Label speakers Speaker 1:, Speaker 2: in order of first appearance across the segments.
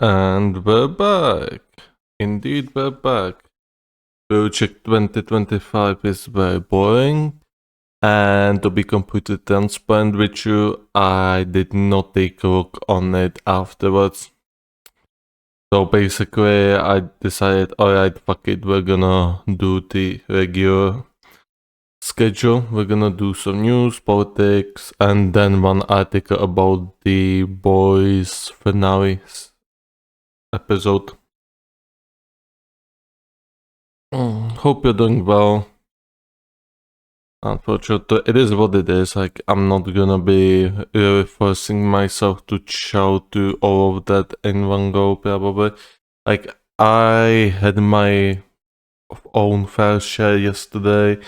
Speaker 1: And we're back. Indeed, we're back. Project 2025 is very boring. And to be completely transparent with you, I did not take a look on it afterwards. So basically, I decided, alright, fuck it, we're gonna do the regular schedule. We're gonna do some news, politics, and then one article about the boys' finale episode. Hope you're doing well. Unfortunately, it is what it is. Like, I'm not gonna be really forcing myself to chow to all of that in one go, probably. Like, I had my own fair share yesterday.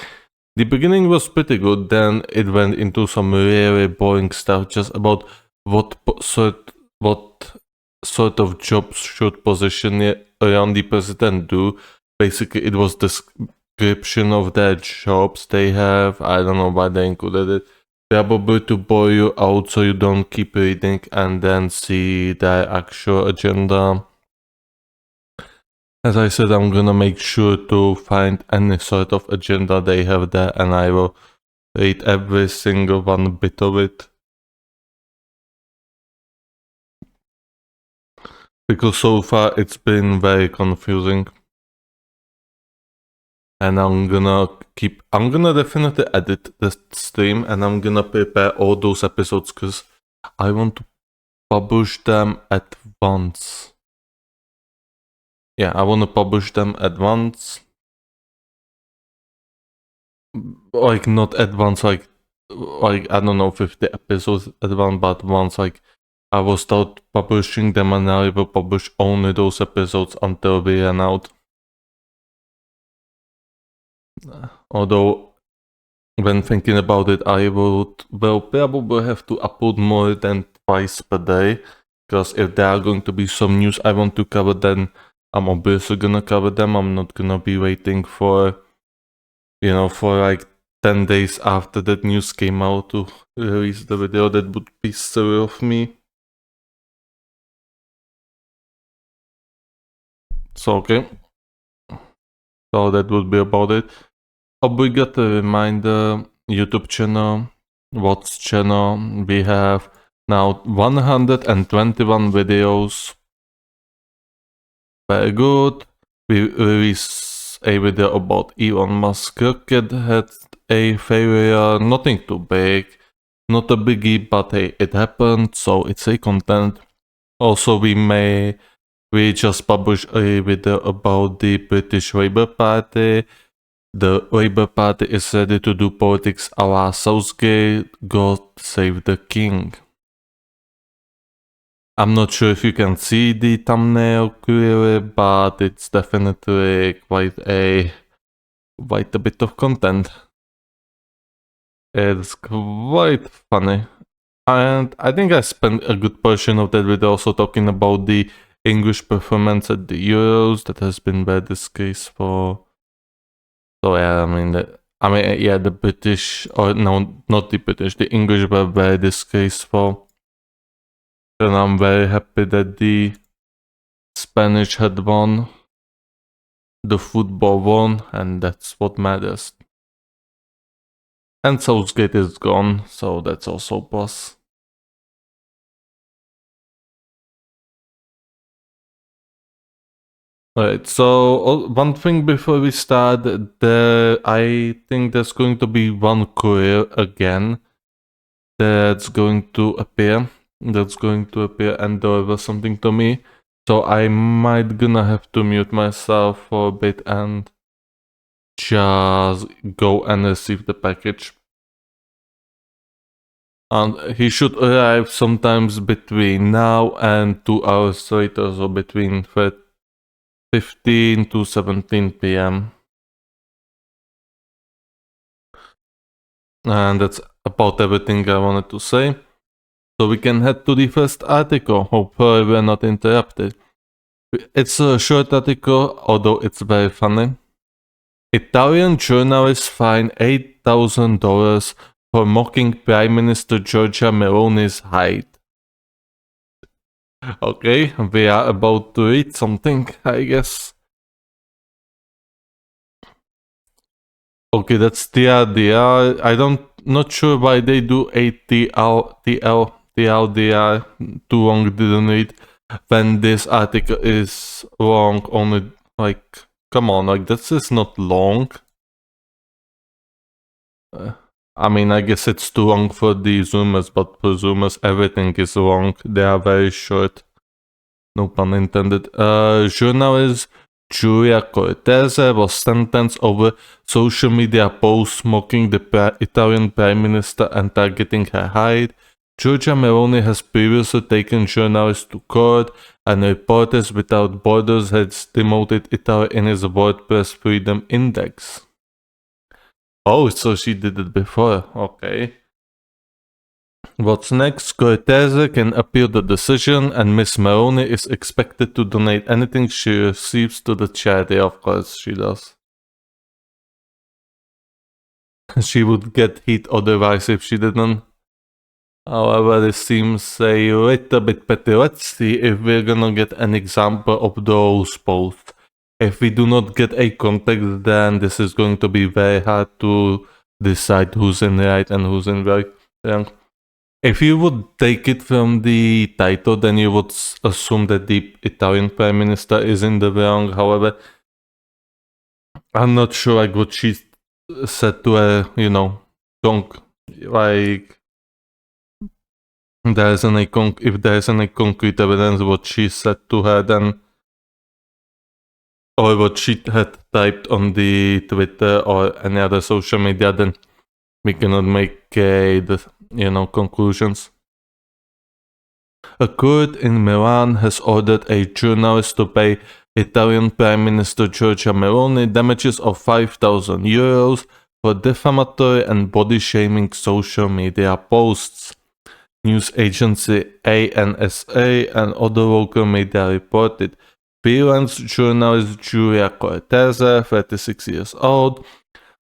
Speaker 1: The beginning was pretty good, then it went into some really boring stuff just about what sort of jobs should position around the president do. Basically, it was description of their jobs they have. I don't know why they included it. Probably to bore you out so you don't keep reading and then see their actual agenda. As I said, I'm gonna make sure to find any sort of agenda they have there and I will read every single one bit of it. Because so far it's been very confusing. And I'm gonna definitely edit the stream and I'm gonna prepare all those episodes because I want to publish them at once. Yeah, I want to publish them at once. Like, not at once, like I don't know, 50 episodes at once, but once, like, I will start publishing them and I will publish only those episodes until we run out. Although, when thinking about it, I will probably have to upload more than twice per day. Because if there are going to be some news I want to cover, then I'm obviously gonna cover them. I'm not gonna be waiting for, for like 10 days after that news came out to release the video. That would be silly of me. So, okay. So that would be about it. Obligate reminder, YouTube channel, What's channel, we have now 121 videos. Very good. We release a video about Elon Musk rocket had a failure, nothing too big, not a biggie, but hey, it happened, so it's a content. Also, we just published a video about the British Labour Party. The Labour Party is ready to do politics a la Southgate, God save the King. I'm not sure if you can see the thumbnail clearly, but it's definitely quite a bit of content. It's quite funny. And I think I spent a good portion of that video also talking about the English performance at the Euros that has been very disgraceful. So yeah, the British, or no, not the British, the English were very disgraceful. And I'm very happy that the Spanish had won. The football won, and that's what matters. And Southgate is gone, so that's also a plus. Alright, so one thing before we start, I think there's going to be one career again that's going to appear. And deliver something to me. So I might gonna have to mute myself for a bit and just go and receive the package. And he should arrive sometimes between now and 2 hours later, so between 15 to 17 p.m. And that's about everything I wanted to say. So we can head to the first article. Hopefully we're not interrupted. It's a short article, although it's very funny. Italian journalists fined $8,000 for mocking Prime Minister Giorgia Meloni's height. Okay, we are about to read something, I guess. Okay, that's TLDR. I don't not sure why they do a TLDR. Too long didn't read. When this article is long, only like come on, like this is not long. Uh, I mean, I guess it's too long for the Zoomers, but for Zoomers, everything is long. They are very short. No pun intended. Journalist Giulia Cortese was sentenced over social media posts mocking the Italian Prime Minister and targeting her height. Giorgia Meloni has previously taken journalists to court, and Reporters Without Borders has demoted Italy in its World Press Freedom Index. Oh, so she did it before. Okay. What's next? Cortese can appeal the decision, and Miss Meloni is expected to donate anything she receives to the charity. Of course, she does. She would get hit otherwise if she didn't. However, this seems a little bit petty. Let's see if we're gonna get an example of those posts. If we do not get a context, then this is going to be very hard to decide who's in right and who's in right. If you would take it from the title, then you would assume that the Italian Prime Minister is in the wrong. However, I'm not sure like what she said to her, like if there isn't a concrete evidence what she said to her, then or what she had typed on the Twitter or any other social media, then we cannot make conclusions. A court in Milan has ordered a journalist to pay Italian Prime Minister Giorgia Meloni damages of €5,000 for defamatory and body-shaming social media posts. News agency ANSA and other local media reported freelance journalist Giulia Cortese, 36 years old,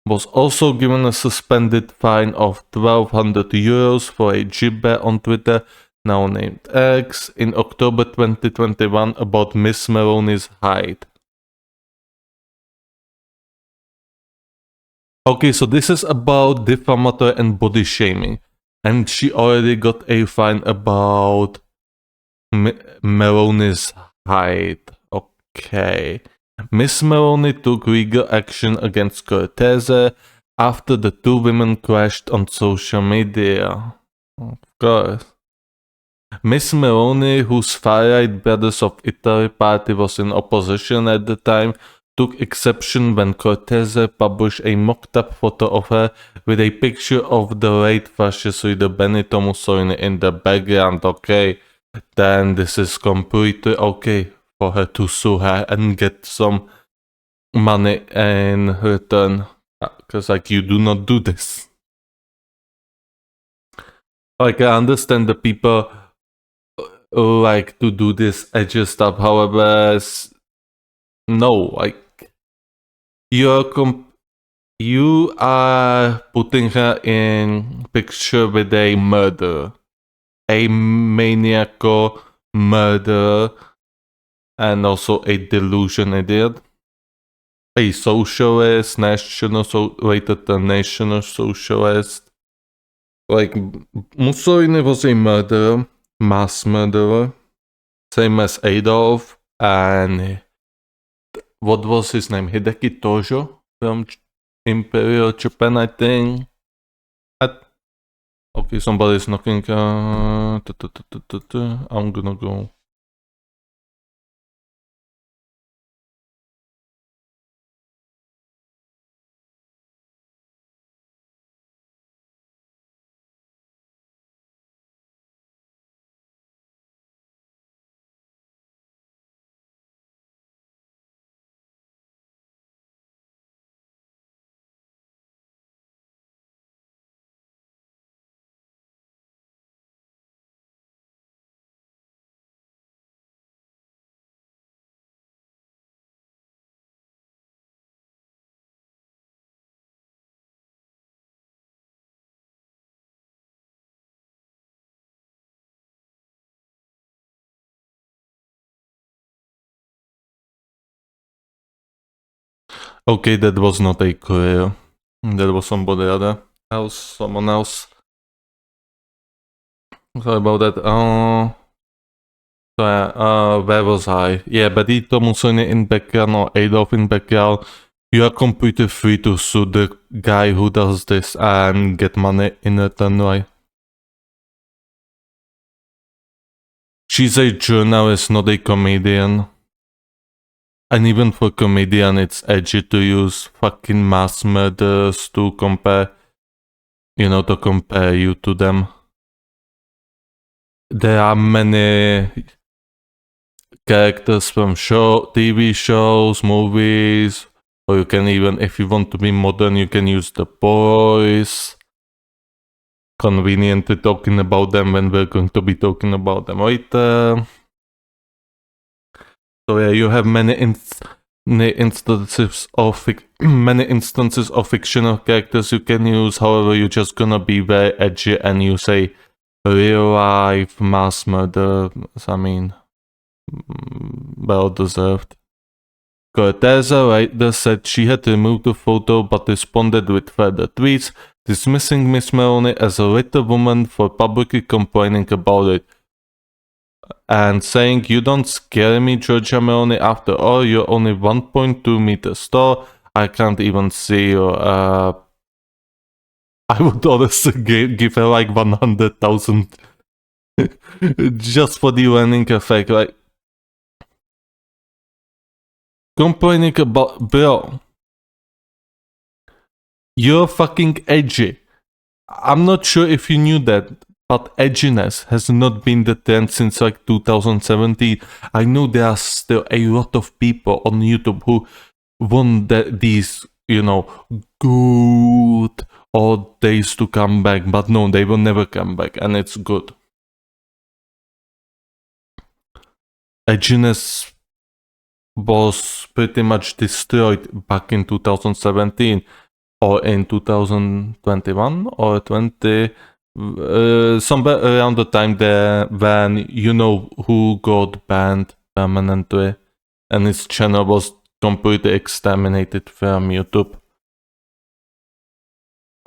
Speaker 1: was also given a suspended fine of €1,200 for a gibber on Twitter, now named X, in October 2021 about Miss Meloni's height. Okay, so this is about defamatory and body shaming. And she already got a fine about Meloni's height. Okay. Miss Meloni took legal action against Cortese after the two women crashed on social media. Of course. Miss Meloni, whose far-right Brothers of Italy party was in opposition at the time, took exception when Cortese published a mocked-up photo of her with a picture of the late fascist leader Benito Mussolini in the background. Okay, then this is completely okay for her to sue her and get some money in return. Because, like, you do not do this. Like, I understand the people who like to do this edgy stuff. However, no, like, you are putting her in picture with a murderer. A maniacal murderer and also a delusion idiot. A socialist, rated a national socialist. Like, Mussolini was a murderer, mass murderer, same as Adolf, and what was his name? Hideki Tojo from Imperial Japan, I think. Okay, somebody's knocking. I'm gonna go. Okay, that was not a career. That was someone else. Sorry about that. Where was I? Yeah, Benito Mussolini in background or Adolf in background. You are completely free to sue the guy who does this and get money in return, right? She's a journalist, not a comedian. And even for comedian, it's edgy to use fucking mass murders to compare, to compare you to them. There are many characters from TV shows, movies, or you can even, if you want to be modern, you can use The Boys. Convenient to talking about them when we're going to be talking about them later. So yeah, you have many instances of many instances of fictional characters you can use. However, you're just gonna be very edgy and you say real life mass murder. I mean, well deserved. Corteza later said she had removed the photo but responded with further tweets dismissing Miss Meloni as a little woman for publicly complaining about it and saying, "You don't scare me, Giorgia Meloni. After all, you're only 1.2 meters tall. I can't even see you." I would honestly give her like 100,000 just for the learning effect. Like, complaining about, bro, you're fucking edgy. I'm not sure if you knew that, but edginess has not been the trend since like 2017. I know there are still a lot of people on YouTube who want these, good old days to come back, but no, they will never come back, and it's good. Edginess was pretty much destroyed back in 2017 or in 2021 or 20, somewhere around the time there when you know who got banned permanently and his channel was completely exterminated from YouTube.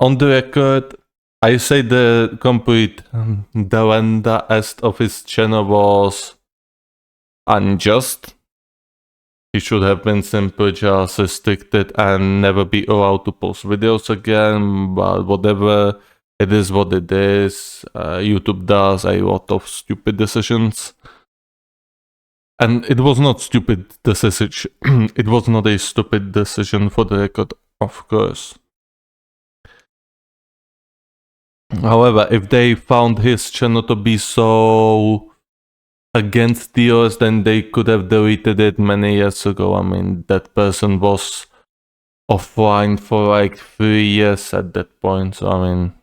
Speaker 1: On the record, I say the complete delenda est of his channel was unjust. He should have been simply just restricted and never be allowed to post videos again, but whatever, it is what it is. YouTube does a lot of stupid decisions. And it was not stupid decision. It was not a stupid decision for the record, of course. However, if they found his channel to be so against the US, then they could have deleted it many years ago. I mean, that person was offline for like 3 years at that point, so I mean,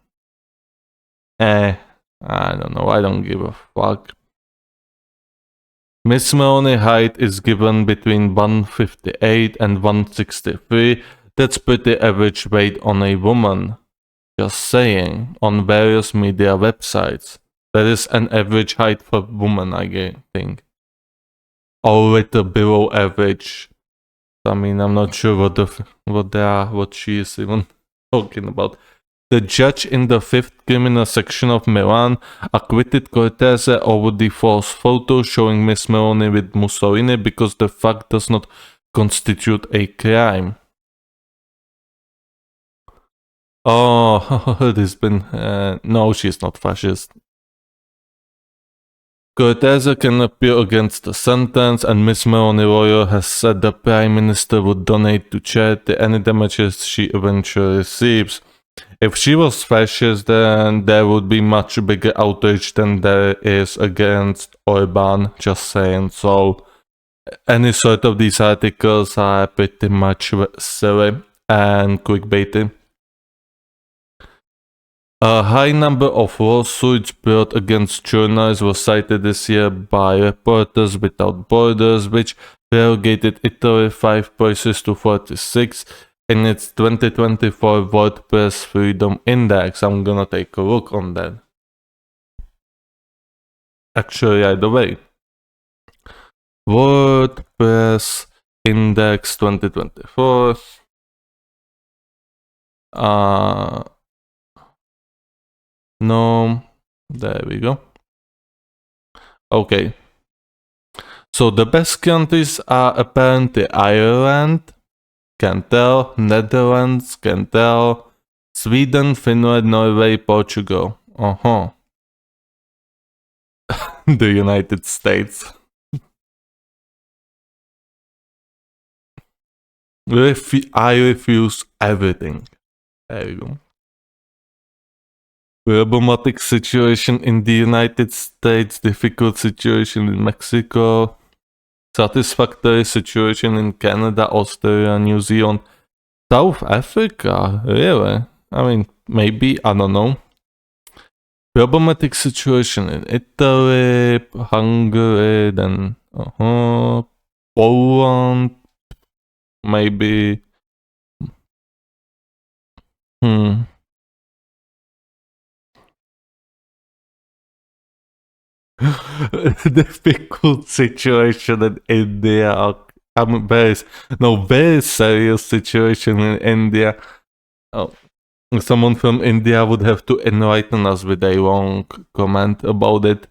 Speaker 1: I don't know, I don't give a fuck. Miss Meloni height is given between 158 and 163. That's pretty average weight on a woman. Just saying, on various media websites. That is an average height for women, I think. Or little below average. I mean, I'm not sure what she is even talking about. The judge in the 5th criminal section of Milan acquitted Cortese over the false photo showing Miss Meloni with Mussolini because the fact does not constitute a crime. Oh, it has been... no, she's not fascist. Cortese can appeal against the sentence, and Miss Meloni lawyer has said the Prime Minister would donate to charity any damages she eventually receives. If she was fascist, then there would be much bigger outrage than there is against Orban, just saying. So, any sort of these articles are pretty much silly and clickbaity. A high number of lawsuits brought against journalists was cited this year by Reporters Without Borders, which relegated Italy 5 places to 46 in its 2024 WordPress Freedom Index. I'm gonna take a look on that. Actually, either way. WordPress Index 2024. No, there we go. Okay. So the best countries are apparently Ireland, can tell, Netherlands, can tell, Sweden, Finland, Norway, Portugal. Uh-huh. The United States. I refuse everything. There you go. Problematic situation in the United States, difficult situation in Mexico, satisfactory situation in Canada, Australia, New Zealand, South Africa, really? I mean, maybe, I don't know. Problematic situation in Italy, Hungary, then Poland, maybe. Hmm. Difficult situation in India. I mean, very serious situation in India. Oh, someone from India would have to enlighten us with a long comment about it.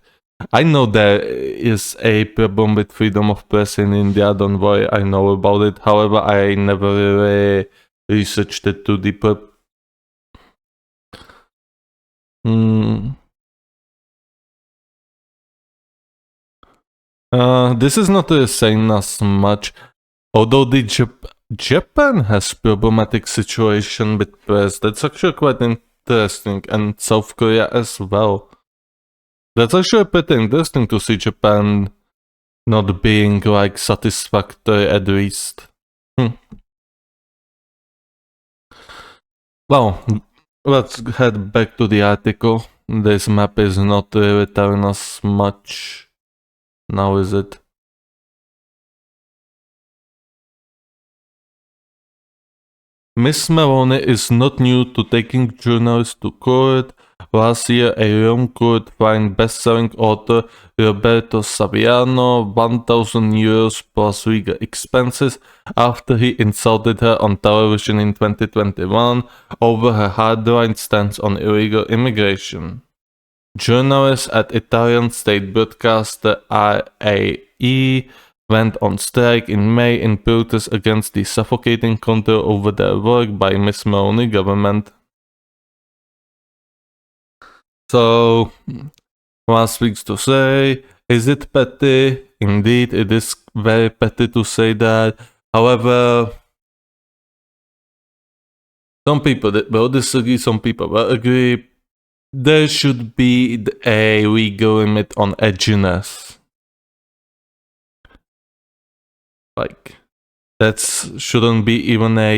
Speaker 1: I know there is a problem with freedom of press in India, don't worry, I know about it. However, I never really researched it too deeper. This is not really saying us much. Although Japan has problematic situation with press, that's actually quite interesting, and South Korea as well. That's actually pretty interesting to see Japan not being like satisfactory at least. Well, let's head back to the article. This map is not really telling us much now, is it? Miss Meloni is not new to taking journalists to court. Last year, a Rome court fined best-selling author Roberto Saviano €1,000 plus legal expenses after he insulted her on television in 2021 over her hardline stance on illegal immigration. Journalists at Italian state broadcaster RAE went on strike in May in protest against the suffocating control over their work by Miss Meloni government. So, one speaks to say, is it petty? Indeed, it is very petty to say that. However, some people will disagree, some people will agree. There should be a legal limit on edginess. Like, that shouldn't be even a,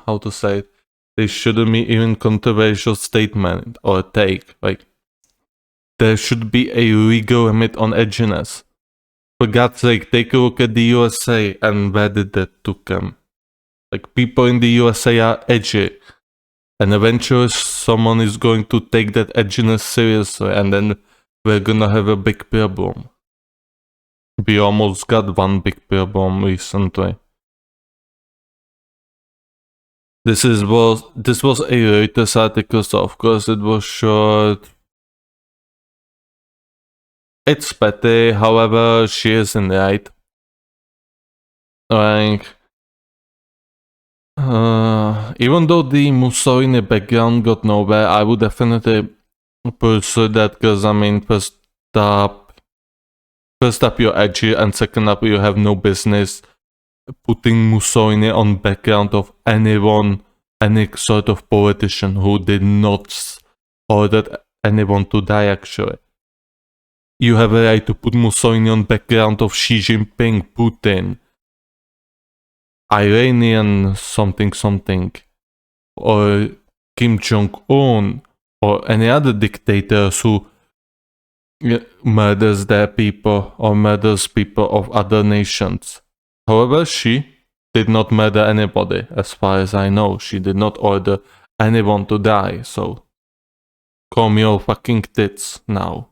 Speaker 1: how to say it. It shouldn't be even controversial statement or take. Like, there should be a legal limit on edginess. For God's sake, take a look at the USA and where did that took them. Like, people in the USA are edgy. And eventually someone is going to take that edginess seriously and then we're gonna have a big problem. We almost got one big problem recently. This was a Reuters article, so of course it was short. It's petty, however, she is in the right. Like, even though the Mussolini background got nowhere, I would definitely pursue that because I mean, first up you're edgy, and second up you have no business putting Mussolini on background of anyone, any sort of politician who did not order anyone to die actually. You have a right to put Mussolini on background of Xi Jinping, Putin, Iranian something something, or Kim Jong-un, or any other dictators who murders their people or murders people of other nations. However, she did not murder anybody, as far as I know. She did not order anyone to die, so call me your fucking tits now.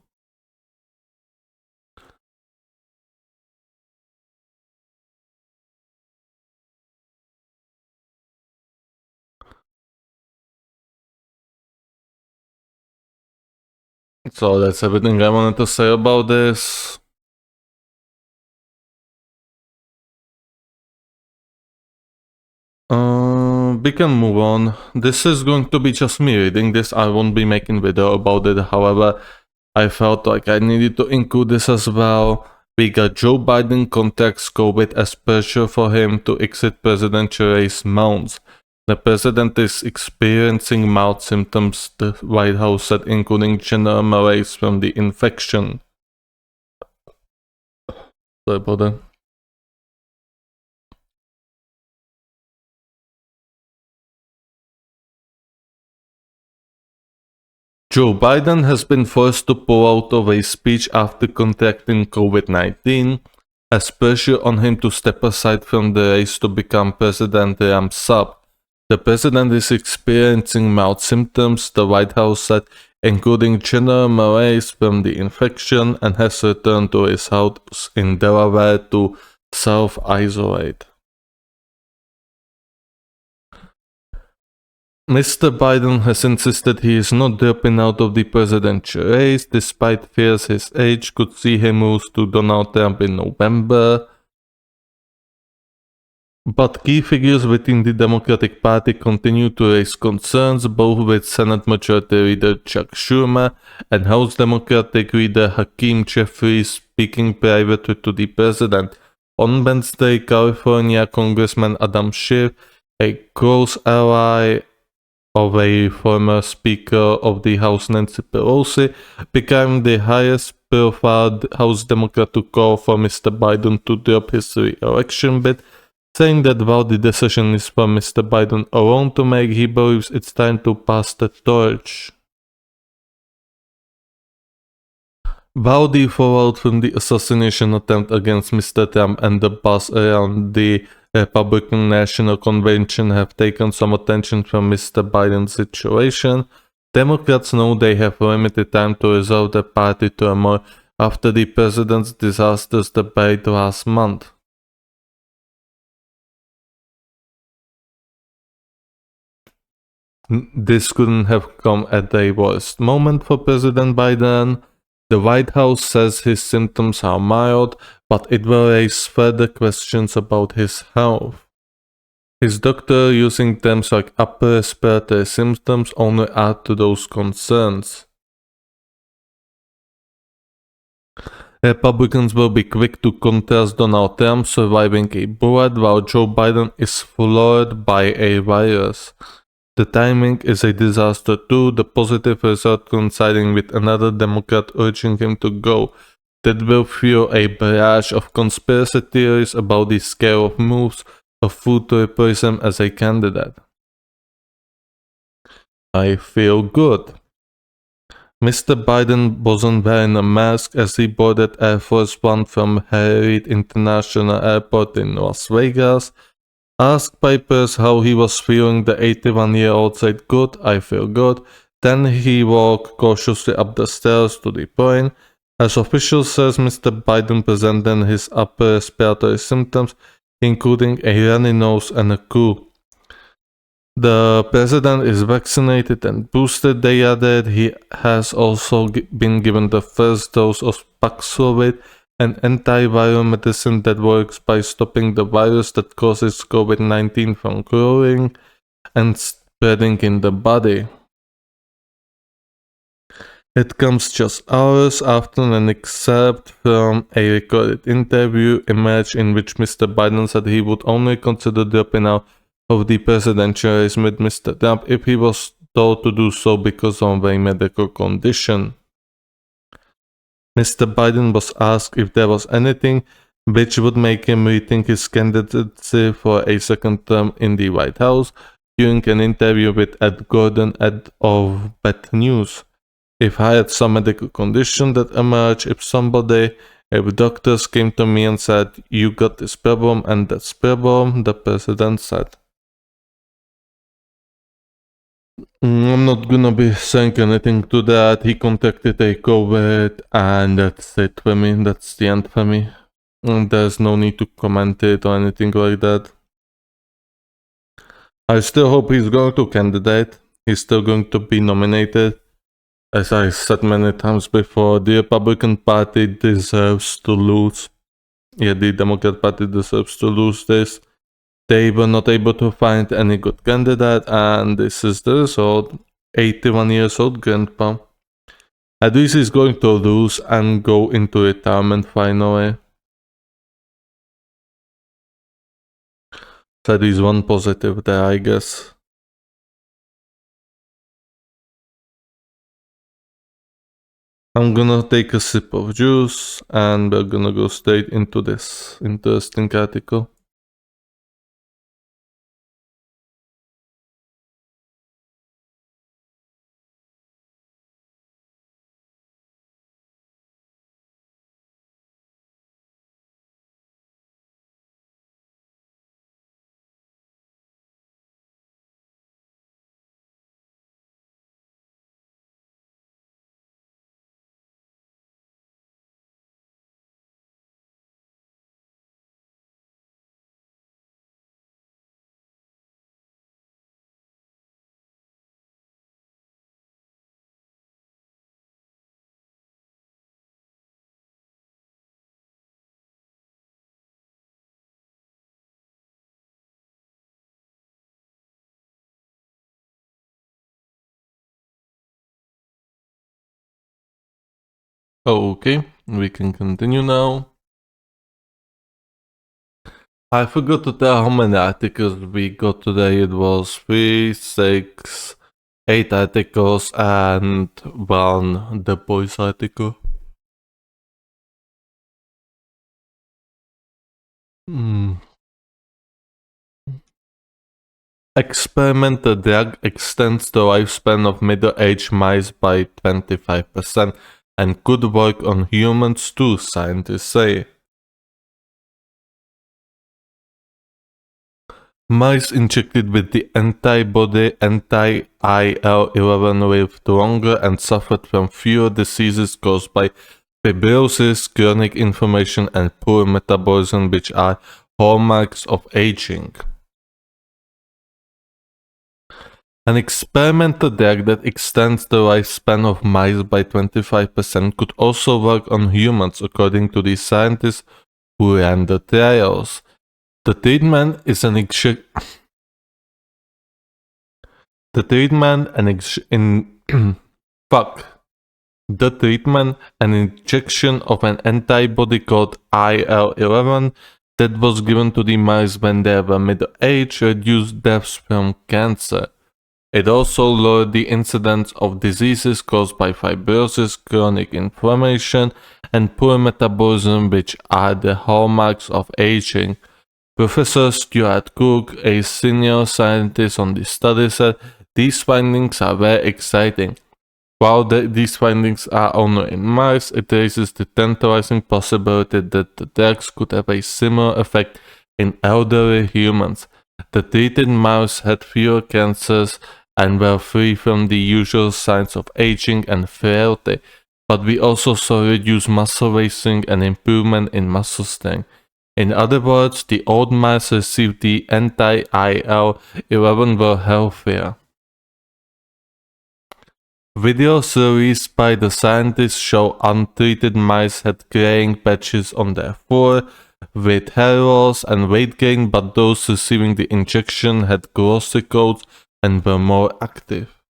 Speaker 1: So that's everything I wanted to say about this. We can move on. This is going to be just me reading this. I won't be making video about it. However, I felt like I needed to include this as well. We got Joe Biden contacts COVID as pressure for him to exit presidential race mounts. The president is experiencing mild symptoms, the White House said, including general malaise from the infection. Sorry about that. Joe Biden has been forced to pull out of a speech after contracting COVID-19, as pressure on him to step aside from the race to become president ramps up. The president is experiencing mild symptoms, the White House said, including general malaise from the infection, and has returned to his house in Delaware to self-isolate. Mr. Biden has insisted he is not dropping out of the presidential race, despite fears his age could see him lose to Donald Trump in November. But key figures within the Democratic Party continue to raise concerns, both with Senate Majority Leader Chuck Schumer and House Democratic Leader Hakeem Jeffries speaking privately to the president. On Wednesday, California Congressman Adam Schiff, a close ally of a former Speaker of the House Nancy Pelosi, became the highest profile House Democrat to call for Mr. Biden to drop his re-election bid, saying that while the decision is for Mr. Biden alone to make, he believes it's time to pass the torch. While the fallout from the assassination attempt against Mr. Trump and the buzz around the Republican National Convention have taken some attention from Mr. Biden's situation, Democrats know they have limited time to resolve the party turmoil after the president's disastrous debate last month. This couldn't have come at a worse moment for President Biden. The White House says his symptoms are mild, but it will raise further questions about his health. His doctor, using terms like upper respiratory symptoms, only add to those concerns. Republicans will be quick to contest Donald Trump surviving a bullet while Joe Biden is floored by a virus. The timing is a disaster too, the positive result coinciding with another Democrat urging him to go. That will fuel a barrage of conspiracy theories about the scale of moves of food to replace him as a candidate. I feel good. Mr. Biden wasn't wearing a mask as he boarded Air Force One from Harry Reid International Airport in Las Vegas. Asked by press how he was feeling, the 81-year-old said, "Good, I feel good." Then he walked cautiously up the stairs to the plane. As officials says, Mr. Biden presented his upper respiratory symptoms, including a runny nose and a cough. The president is vaccinated and boosted, they added. He has also been given the first dose of Paxlovid, an antiviral medicine that works by stopping the virus that causes COVID-19 from growing and spreading in the body. It comes just hours after an excerpt from a recorded interview emerged in which Mr. Biden said he would only consider dropping out of the presidential race with Mr. Trump if he was told to do so because of a medical condition. Mr. Biden was asked if there was anything which would make him rethink his candidacy for a second term in the White House during an interview with Ed Gordon of Bad News. If I had some medical condition that emerged, if doctors came to me and said, "You got this problem and that's problem," the president said. I'm not gonna be saying anything to that. He contacted a COVID and that's it for me. That's the end for me. There's no need to comment it or anything like that. I still hope he's going to candidate. He's still going to be nominated. As I said many times before, the Republican Party deserves to lose. Yeah, the Democrat Party deserves to lose this. They were not able to find any good candidate, and this is the result. 81 years old grandpa. At least he's going to lose and go into retirement finally. That is one positive there, I guess. I'm gonna take a sip of juice and we're gonna go straight into this interesting article. Okay, we can continue now. I forgot to tell how many articles we got today. It was 3, 6, 8 articles and 1 The Boys article. Experimental drug extends the lifespan of middle-aged mice by 25% and could work on humans too, scientists say. Mice injected with the antibody anti-IL-11 lived longer and suffered from fewer diseases caused by fibrosis, chronic inflammation, and poor metabolism, which are hallmarks of aging. An experimental drug that extends the lifespan of mice by 25% could also work on humans, according to the scientists who ran the trials. The treatment is an an injection of an antibody called IL-11 that was given to the mice when they were middle-aged, reduced deaths from cancer. It also lowered the incidence of diseases caused by fibrosis, chronic inflammation, and poor metabolism, which are the hallmarks of aging. Professor Stuart Cook, a senior scientist on the study, said these findings are very exciting. While these findings are only in mice, it raises the tantalizing possibility that the drugs could have a similar effect in elderly humans. The treated mouse had fewer cancers and were free from the usual signs of aging and frailty, but we also saw reduced muscle wasting and improvement in muscle strength. In other words, the old mice received the anti-IL-11 were healthier. Videos released by the scientists show untreated mice had graying patches on their fur with hair loss and weight gain, but those receiving the injection had glossy coats and were more active.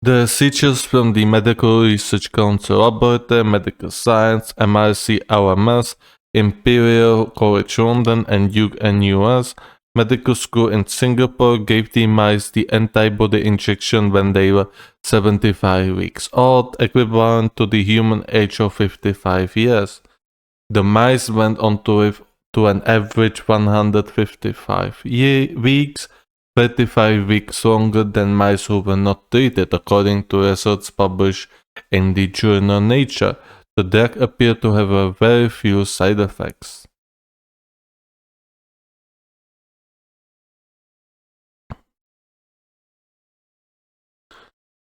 Speaker 1: The researchers from the Medical Research Council Laboratory, Medical Science, MRC LMS, Imperial College London, and Duke NUS Medical School in Singapore gave the mice the antibody injection when they were 75 weeks old, equivalent to the human age of 55 years. The mice went on to live to an average 155 weeks, 35 weeks longer than mice who were not treated, according to results published in the journal Nature. The drug appeared to have a very few side effects.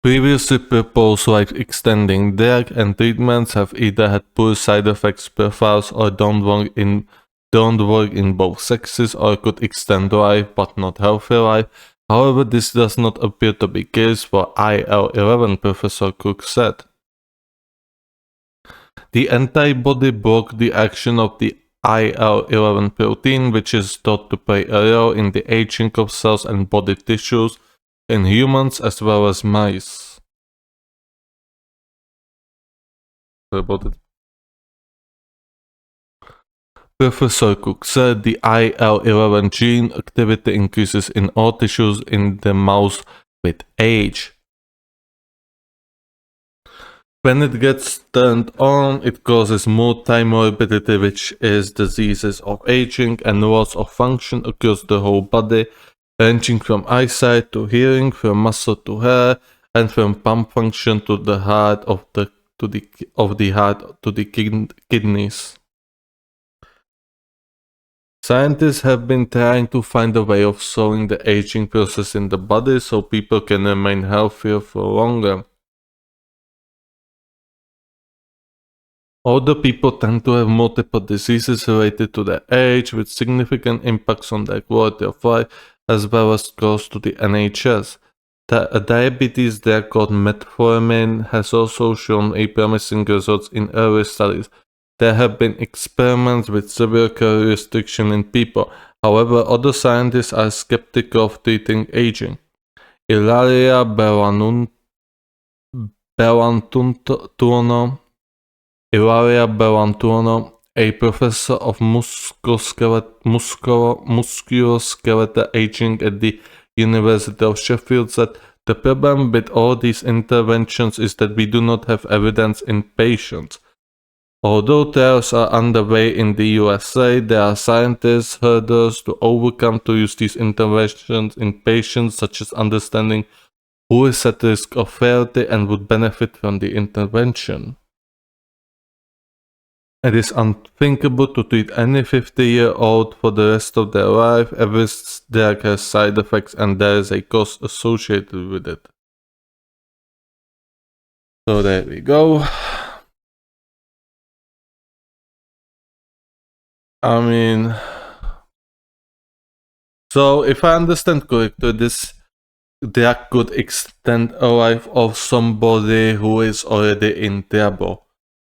Speaker 1: Previously proposed life-extending drug and treatments have either had poor side effects profiles or don't work in both sexes or could extend life but not healthy life, However, this does not appear to be the case for IL-11, Professor Cook said. The antibody blocked the action of the IL-11 protein, which is thought to play a role in the aging of cells and body tissues in humans as well as mice. Sorry about it. Professor Cook said the IL-11 gene activity increases in all tissues in the mouse with age. When it gets turned on, it causes multimorbidity, which is diseases of aging and loss of function across the whole body, ranging from eyesight to hearing, from muscle to hair, and from pump function to the heart to the kidneys. Scientists have been trying to find a way of slowing the aging process in the body so people can remain healthier for longer. Older people tend to have multiple diseases related to their age, with significant impacts on their quality of life, as well as costs to the NHS. A diabetes drug called metformin has also shown promising results in early studies. There have been experiments with severe calorie restriction in people. However, other scientists are skeptical of treating aging. Ilaria Belantuono, a professor of musculoskeletal aging at the University of Sheffield, said the problem with all these interventions is that we do not have evidence in patients. Although trials are underway in the USA, there are scientists' hurdles to overcome to use these interventions in patients, such as understanding who is at risk of frailty and would benefit from the intervention. It is unthinkable to treat any 50-year-old for the rest of their life. Every drug has side effects and there is a cost associated with it. So there we go. I mean, so if I understand correctly, this drug could extend a life of somebody who is already in trouble.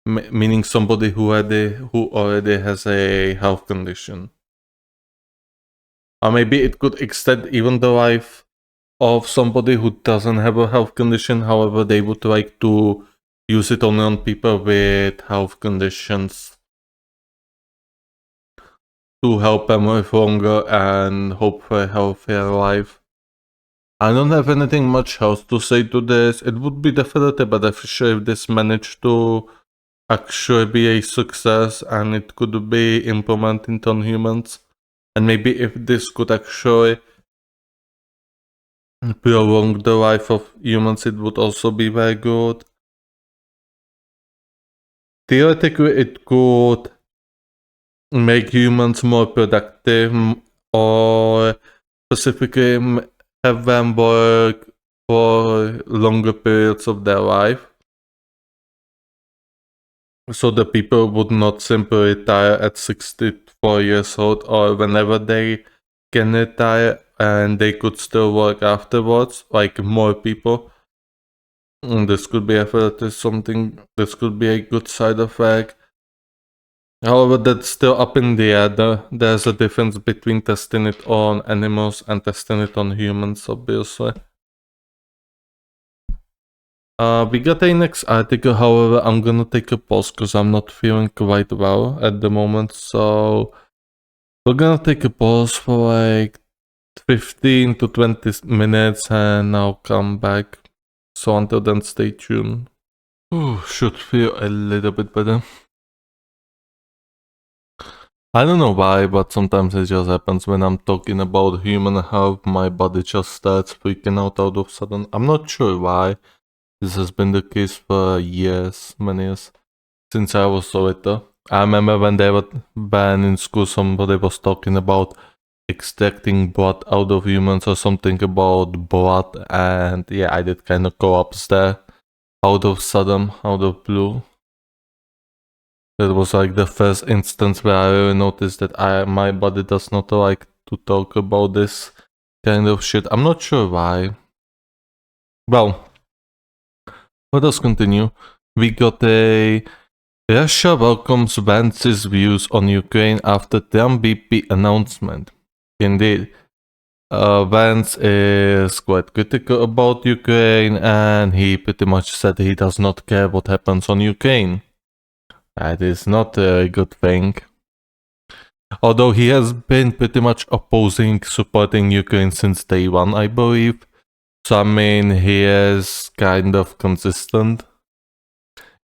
Speaker 1: Meaning somebody who already has a health condition. Or maybe it could extend even the life of somebody who doesn't have a health condition, however they would like to use it only on people with health conditions to help them live longer and hope for a healthier life. I don't have anything much else to say to this. It would be definitely beneficial if this managed to actually be a success and it could be implemented on humans. And maybe if this could actually prolong the life of humans, it would also be very good. Theoretically, it could make humans more productive or specifically have them work for longer periods of their life. So the people would not simply retire at 64 years old or whenever they can retire, and they could still work afterwards, like more people. This could be this could be a good side effect. However, that's still up in the air. There's a difference between testing it on animals and testing it on humans, obviously. We got a next article, however, I'm gonna take a pause because I'm not feeling quite well at the moment, so we're gonna take a pause for like 15 to 20 minutes and I'll come back. So until then, stay tuned. Ooh, should feel a little bit better. I don't know why, but sometimes it just happens when I'm talking about human health, my body just starts freaking out of sudden. I'm not sure why. This has been the case for years, many years, since I was so little. I remember when in school somebody was talking about extracting blood out of humans or something about blood, and yeah, I did kind of collapse there out of sudden, out of blue. That was like the first instance where I really noticed that my body does not like to talk about this kind of shit. I'm not sure why. Well, let us continue. We got a Russia welcomes Vance's views on Ukraine after Trump VP announcement. Indeed, Vance is quite critical about Ukraine and he pretty much said he does not care what happens on Ukraine. That is not a good thing. Although he has been pretty much opposing supporting Ukraine since day one, I believe. So I mean, he is kind of consistent.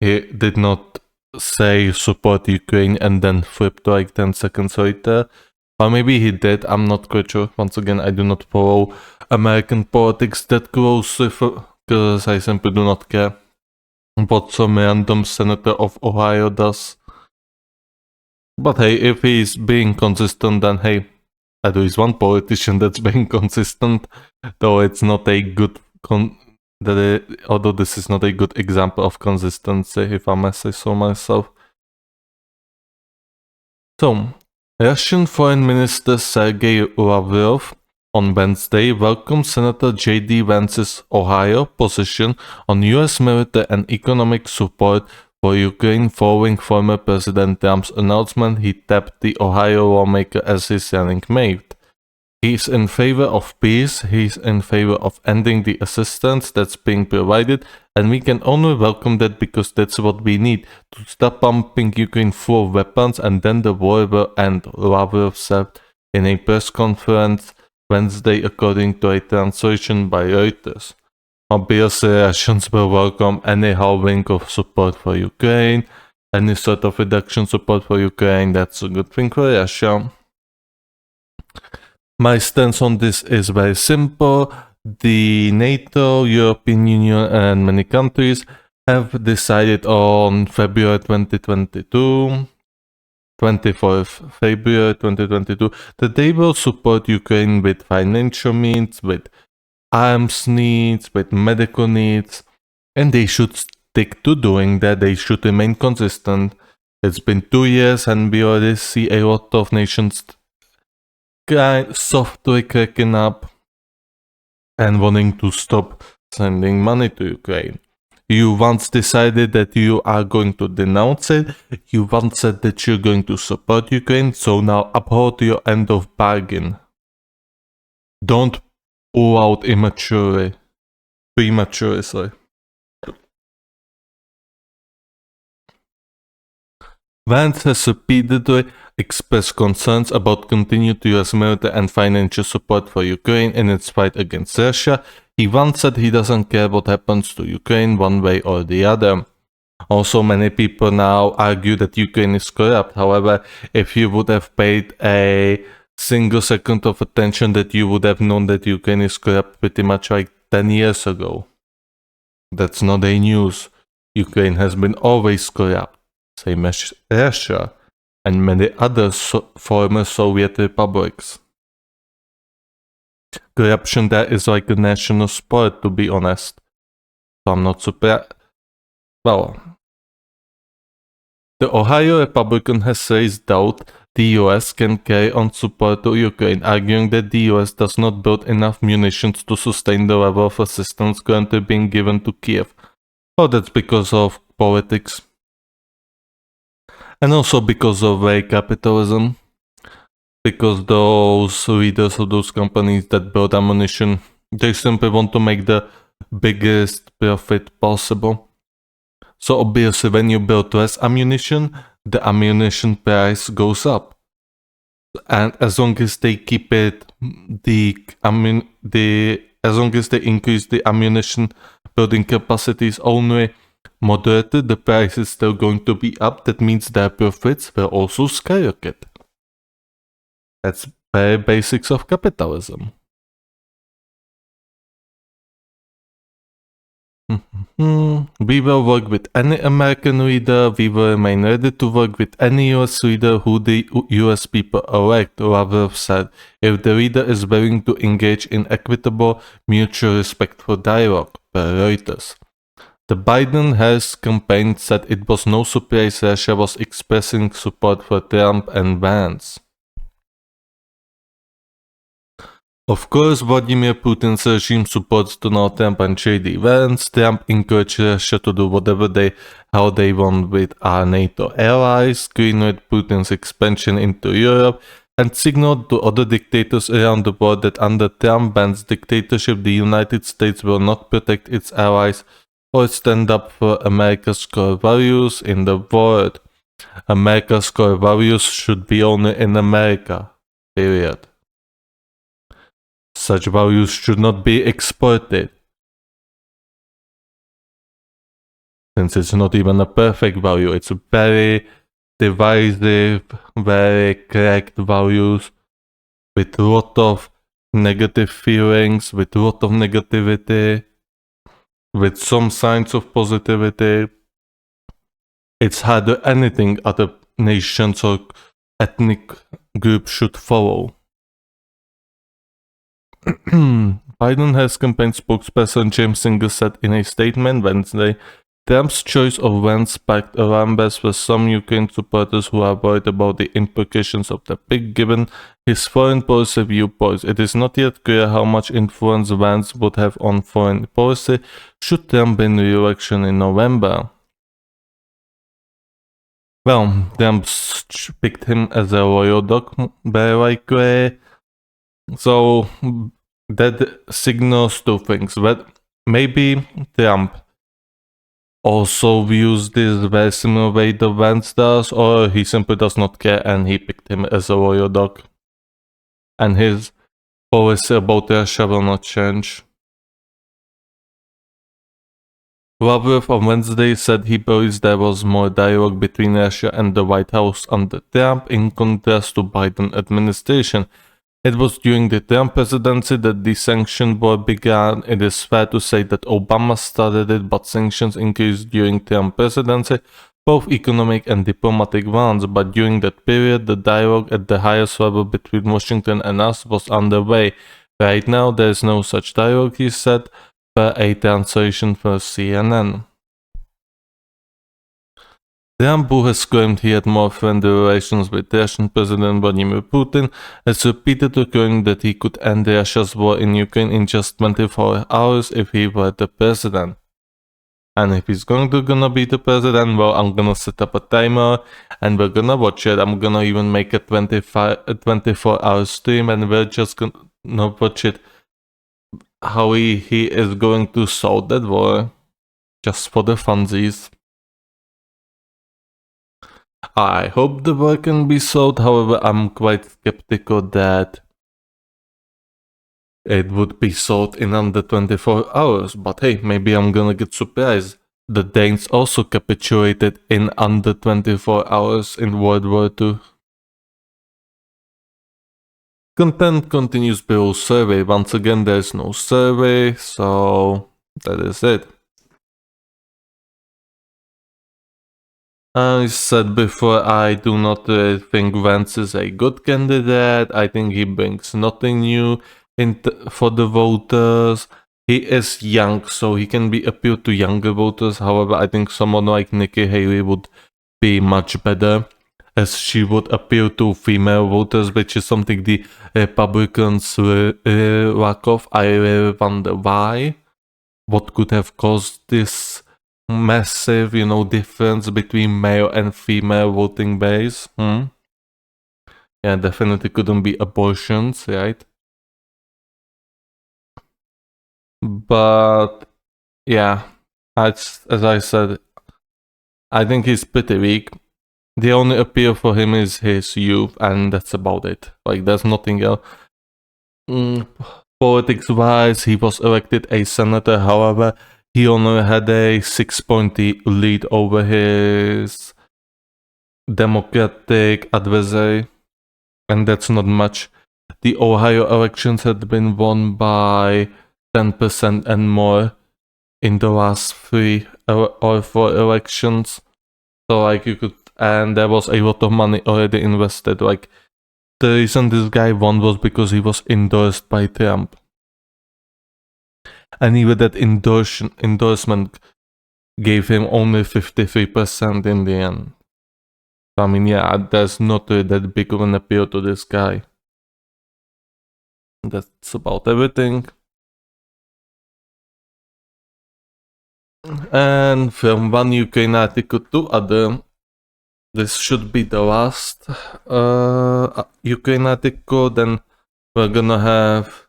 Speaker 1: He did not say support Ukraine and then flipped like 10 seconds later. Or maybe he did, I'm not quite sure. Once again, I do not follow American politics that closely because I simply do not care what some random senator of Ohio does. But hey, if he's being consistent, then hey, at least one politician that's being consistent, though it's not a good although this is not a good example of consistency, if I may say so myself. So, Russian Foreign Minister Sergei Lavrov on Wednesday welcomed Senator J.D. Vance's Ohio position on U.S. military and economic support for Ukraine following former President Trump's announcement he tapped the Ohio lawmaker as his running mate. He's in favor of peace, he's in favor of ending the assistance that's being provided, and we can only welcome that because that's what we need to stop pumping Ukraine full of weapons and then the war will end, Lavrov said in a press conference Wednesday according to a translation by Reuters. Obviously, Russians will welcome any halving of support for Ukraine, any sort of reduction support for Ukraine, that's a good thing for Russia. My stance on this is very simple. The NATO, European Union, and many countries have decided on February 2022, 24th February 2022, that they will support Ukraine with financial needs, with arms needs, with medical needs, and they should stick to doing that. They should remain consistent. It's been 2 years and we already see a lot of nations softly cracking up and wanting to stop sending money to Ukraine. You once decided that you are going to denounce it, you once said that you're going to support Ukraine, so now uphold your end of bargain. Don't pull out prematurely, sorry. Vance has repeatedly expressed concerns about continued US military and financial support for Ukraine in its fight against Russia. He once said he doesn't care what happens to Ukraine one way or the other. Also, many people now argue that Ukraine is corrupt. However, if you would have paid a single second of attention, that you would have known that Ukraine is corrupt pretty much like 10 years ago. That's not a news. Ukraine has been always corrupt, same as Russia and many other former Soviet republics. Corruption there is like a national sport, to be honest. So I'm not surprised. Well, the Ohio Republican has raised doubt the US can carry on support to Ukraine, arguing that the US does not build enough munitions to sustain the level of assistance currently being given to Kiev. Well, that's because of politics. And also because of capitalism. Because those leaders of those companies that build ammunition, they simply want to make the biggest profit possible. So obviously when you build less ammunition, the ammunition price goes up. And as long as they keep it, as long as they increase the ammunition building capacities only moderately, the price is still going to be up. That means their profits will also skyrocket. That's very basics of capitalism. We will work with any American leader, we will remain ready to work with any US leader who the US people elect, Lavrov said, if the leader is willing to engage in equitable, mutual respectful dialogue, per Reuters. The Biden-Harris campaign said it was no surprise Russia was expressing support for Trump and Vance. Of course, Vladimir Putin's regime supports Donald Trump and shady events. Trump encouraged Russia to do how they want with our NATO allies, greenlit Putin's expansion into Europe, and signaled to other dictators around the world that under Trump Ben's dictatorship, the United States will not protect its allies or stand up for America's core values in the world. America's core values should be only in America. Period. Such values should not be exported, since it's not even a perfect value. It's very divisive, very correct values with a lot of negative feelings, with a lot of negativity, with some signs of positivity. It's hardly anything other nations or ethnic groups should follow. Biden Harris campaign spokesperson James Singer said in a statement Wednesday, Trump's choice of when sparked alarm bells for some Ukraine supporters who are worried about the implications of the pick given his foreign policy viewpoints. It is not yet clear how much influence Vance would have on foreign policy should Trump win re-election in November. Well, Trump picked him as a loyal dog, very likely. So that signals two things. But maybe Trump also views this very similar way the Vance does, or he simply does not care and he picked him as a loyal dog. And his policy about Russia will not change. Lavrov on Wednesday said he believes there was more dialogue between Russia and the White House under Trump in contrast to Biden administration. It was during the Trump presidency that the sanction war began. It is fair to say that Obama started it, but sanctions increased during Trump presidency, both economic and diplomatic ones. But during that period, the dialogue at the highest level between Washington and us was underway. Right now, there is no such dialogue, he said, per a translation for CNN. Trump, who has claimed he had more friendly relations with Russian President Vladimir Putin, has repeatedly claimed that he could end Russia's war in Ukraine in just 24 hours if he were the president. And if he's gonna be the president, well, I'm gonna set up a timer and we're gonna watch it. I'm gonna even make a 24-hour stream and we're just gonna watch it how he is going to solve that war, just for the funsies. I hope the war can be solved, however, I'm quite skeptical that it would be solved in under 24 hours, but hey, maybe I'm gonna get surprised. The Danes also capitulated in under 24 hours in World War II. Content continues below survey. Once again, there's no survey, so that is it. I said before, I do not think Vance is a good candidate. I think he brings nothing new for the voters. He is young, so he can be appealed to younger voters. However, I think someone like Nikki Haley would be much better, as she would appeal to female voters, which is something the Republicans lack of. I really wonder why. What could have caused this massive, difference between male and female voting base? Yeah, definitely couldn't be abortions, right? But yeah, as I said, I think he's pretty weak. The only appeal for him is his youth, and that's about it. Like, there's nothing else. Politics-wise, he was elected a senator, however, he only had a 6-point lead over his Democratic adversary, and that's not much. The Ohio elections had been won by 10% and more in the last 3 or 4 elections. So like and there was a lot of money already invested. Like, the reason this guy won was because he was endorsed by Trump. And even that endorsement gave him only 53% in the end. So, I mean, yeah, there's not really that big of an appeal to this guy. That's about everything. And from one Ukraine article to other, this should be the last Ukraine article. Then we're gonna have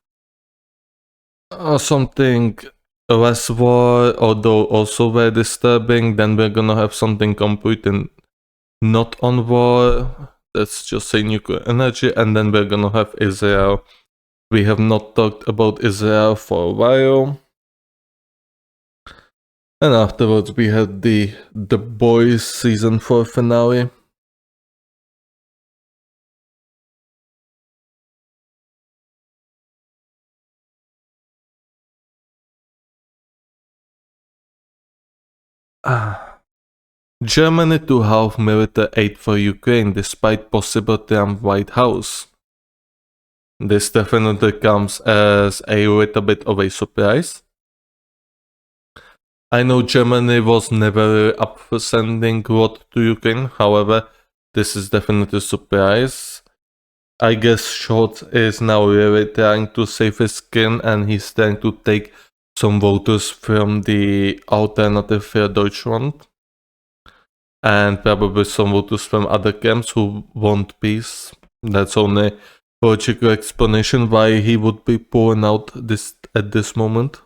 Speaker 1: something less war, although also very disturbing. Then we're gonna have something completely not on war. That's just say nuclear energy, and then we're gonna have Israel. We have not talked about Israel for a while. And afterwards we had the Boys season 4 finale. Germany to halve military aid for Ukraine despite possible Trump White House. This definitely comes as a little bit of a surprise. I know Germany was never up for sending what to Ukraine, however, this is definitely a surprise. I guess Scholz is now really trying to save his skin and he's trying to take some voters from the alternative für Deutschland and probably some voters from other camps who want peace. That's only logical explanation why he would be pulling out this at this moment.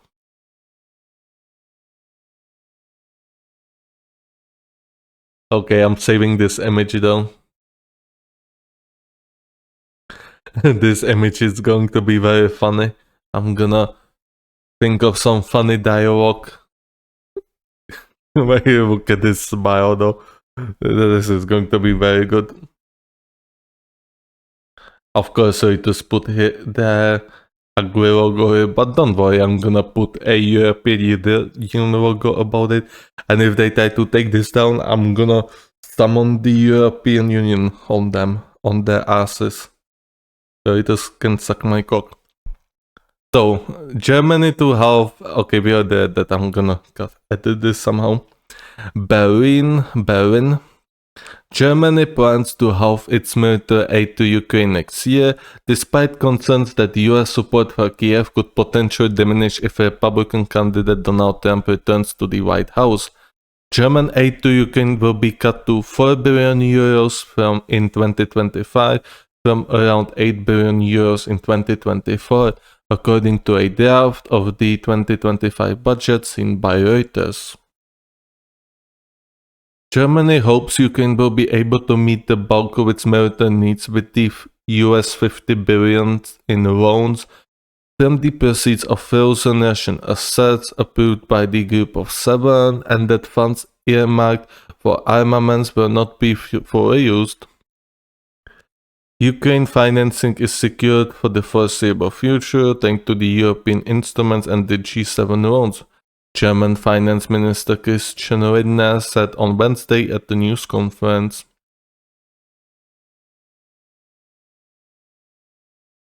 Speaker 1: Okay, I'm saving this image though. This image is going to be very funny. I'm gonna think of some funny dialogue. When you look at this smile though, this is going to be very good. Of course, so it was put here, the ugly logo here, but don't worry, I'm gonna put a European Union logo about it. And if they try to take this down, I'm gonna summon the European Union on them, on their asses. So it just can suck my cock. So, Germany to halve, okay, we are there, that I'm gonna edit this somehow. Berlin. Germany plans to halve its military aid to Ukraine next year, despite concerns that US support for Kiev could potentially diminish if Republican candidate Donald Trump returns to the White House. German aid to Ukraine will be cut to 4 billion euros in 2025 from around 8 billion euros in 2024, according to a draft of the 2025 budget seen by Reuters. Germany hopes Ukraine will be able to meet the bulk of its military needs with the US 50 billion in loans from the proceeds of frozen Russian assets approved by the Group of Seven, and that funds earmarked for armaments will not be fully used. Ukraine financing is secured for the foreseeable future thanks to the European instruments and the G7 loans, German Finance Minister Christian Lindner said on Wednesday at the news conference.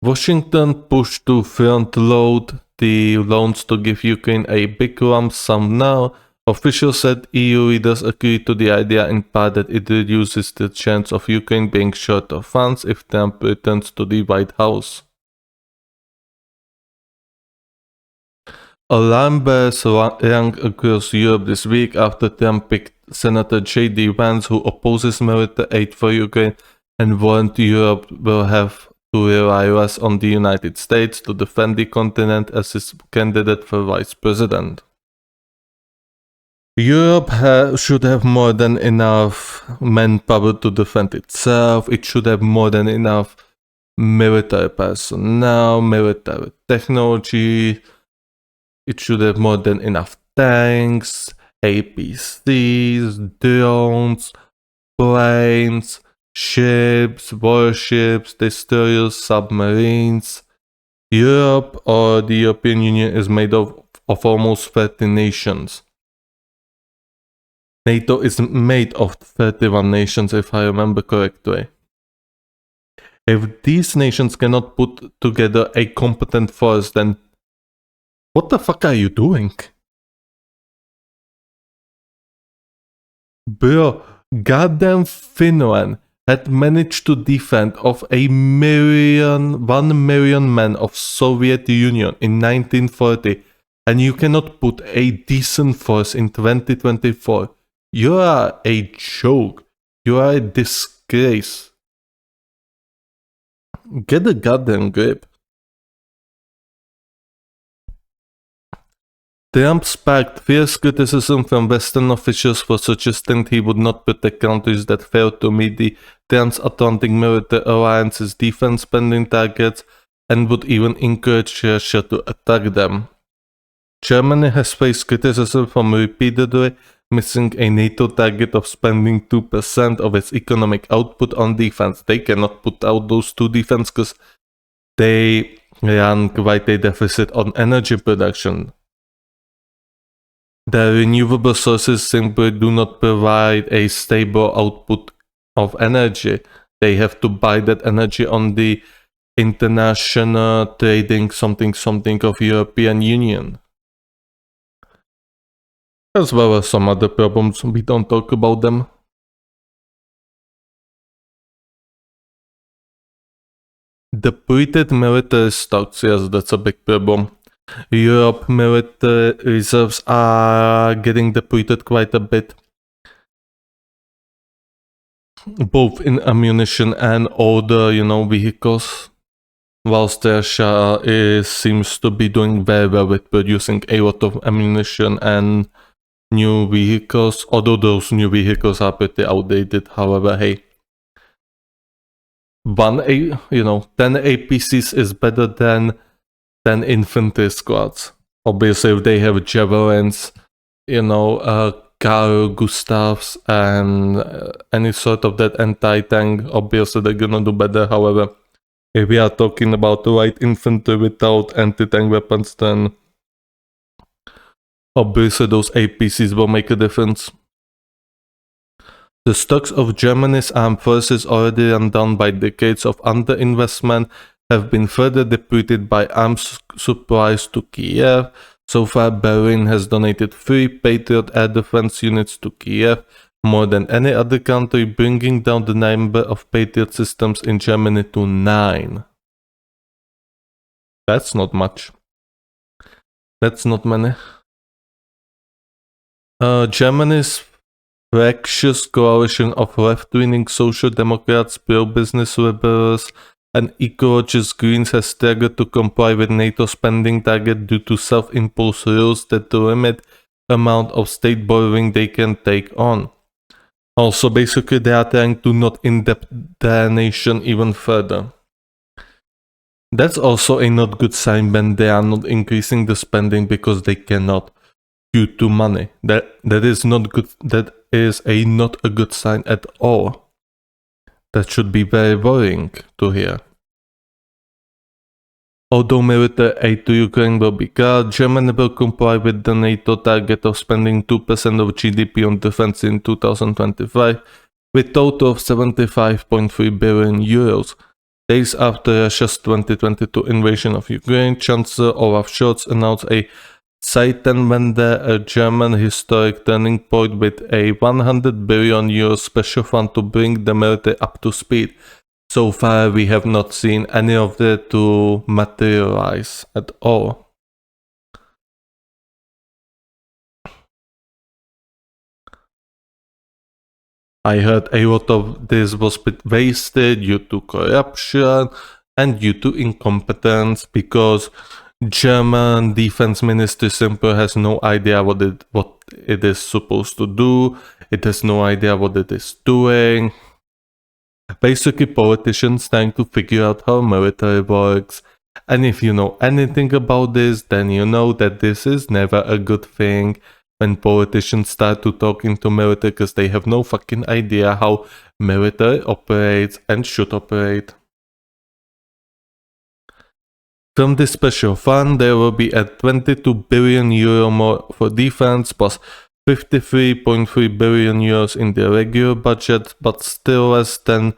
Speaker 1: Washington pushed to front-load the loans to give Ukraine a big lump sum now. Officials said EU leaders agreed to the idea in part that it reduces the chance of Ukraine being short of funds if Trump returns to the White House. Alarm bells rang across Europe this week after Trump picked Senator J.D. Vance, who opposes military aid for Ukraine, and warned Europe will have to rely less on the United States to defend the continent as his candidate for vice president. Europe should have more than enough manpower to defend itself. It should have more than enough military personnel, military technology. It should have more than enough tanks, APCs, drones, planes, ships, warships, destroyers, submarines. Europe, or the European Union, is made of almost 30 nations. NATO is made of 31 nations, if I remember correctly. If these nations cannot put together a competent force, then what the fuck are you doing? Bro, goddamn Finland had managed to defend of 1 million men of Soviet Union in 1940, and you cannot put a decent force in 2024. You are a joke. You are a disgrace. Get a goddamn grip. Trump sparked fierce criticism from Western officials for suggesting he would not protect countries that failed to meet the transatlantic military alliance's defense spending targets and would even encourage Russia to attack them. Germany has faced criticism from repeatedly missing a NATO target of spending 2% of its economic output on defense. They cannot put out those two defense because they run quite a deficit on energy production. The renewable sources simply do not provide a stable output of energy. They have to buy that energy on the international trading something of European Union. As well as some other problems, we don't talk about them. Depleted military stocks, yes, that's a big problem. Europe military reserves are getting depleted quite a bit, both in ammunition and older, vehicles. Whilst Russia seems to be doing very well with producing a lot of ammunition and new vehicles, although those new vehicles are pretty outdated. However, hey, 10 APCs is better than infantry squads. Obviously, if they have javelins, Carl Gustavs and any sort of that anti-tank, obviously they're gonna do better. However, if we are talking about light infantry without anti-tank weapons, then obviously those APCs will make a difference. The stocks of Germany's armed forces, already run down by decades of underinvestment, have been further depleted by arms supplies to Kiev. So far, Berlin has donated 3 Patriot air defense units to Kiev, more than any other country, bringing down the number of Patriot systems in Germany to 9. That's not much. That's not many. Germany's fractious coalition of left-leaning social democrats, pro-business liberals, and ecologist Greens has struggled to comply with NATO spending target due to self-imposed rules that limit the amount of state borrowing they can take on. Also, basically, they are trying to not in-depth their nation even further. That's also a not good sign when they are not increasing the spending because they cannot due to money. That is not good. That is not a good sign at all. That should be very worrying to hear. Although military aid to Ukraine will be cut, Germany will comply with the NATO target of spending 2% of GDP on defense in 2025, with a total of 75.3 billion euros. Days after Russia's 2022 invasion of Ukraine, Chancellor Olaf Scholz announced a Zeitenwende, a German historic turning point with a 100 billion euro special fund to bring the military up to speed. So far, we have not seen any of that to materialize at all. I heard a lot of this was wasted due to corruption and due to incompetence because German defense ministry simply has no idea what it is supposed to do. It has no idea what it is doing. Basically, politicians trying to figure out how military works. And if you know anything about this, then you know that this is never a good thing when politicians start to talk into military because they have no fucking idea how military operates and should operate. From this special fund, there will be a 22 billion euro more for defense, plus 53.3 billion euros in the regular budget, but still less than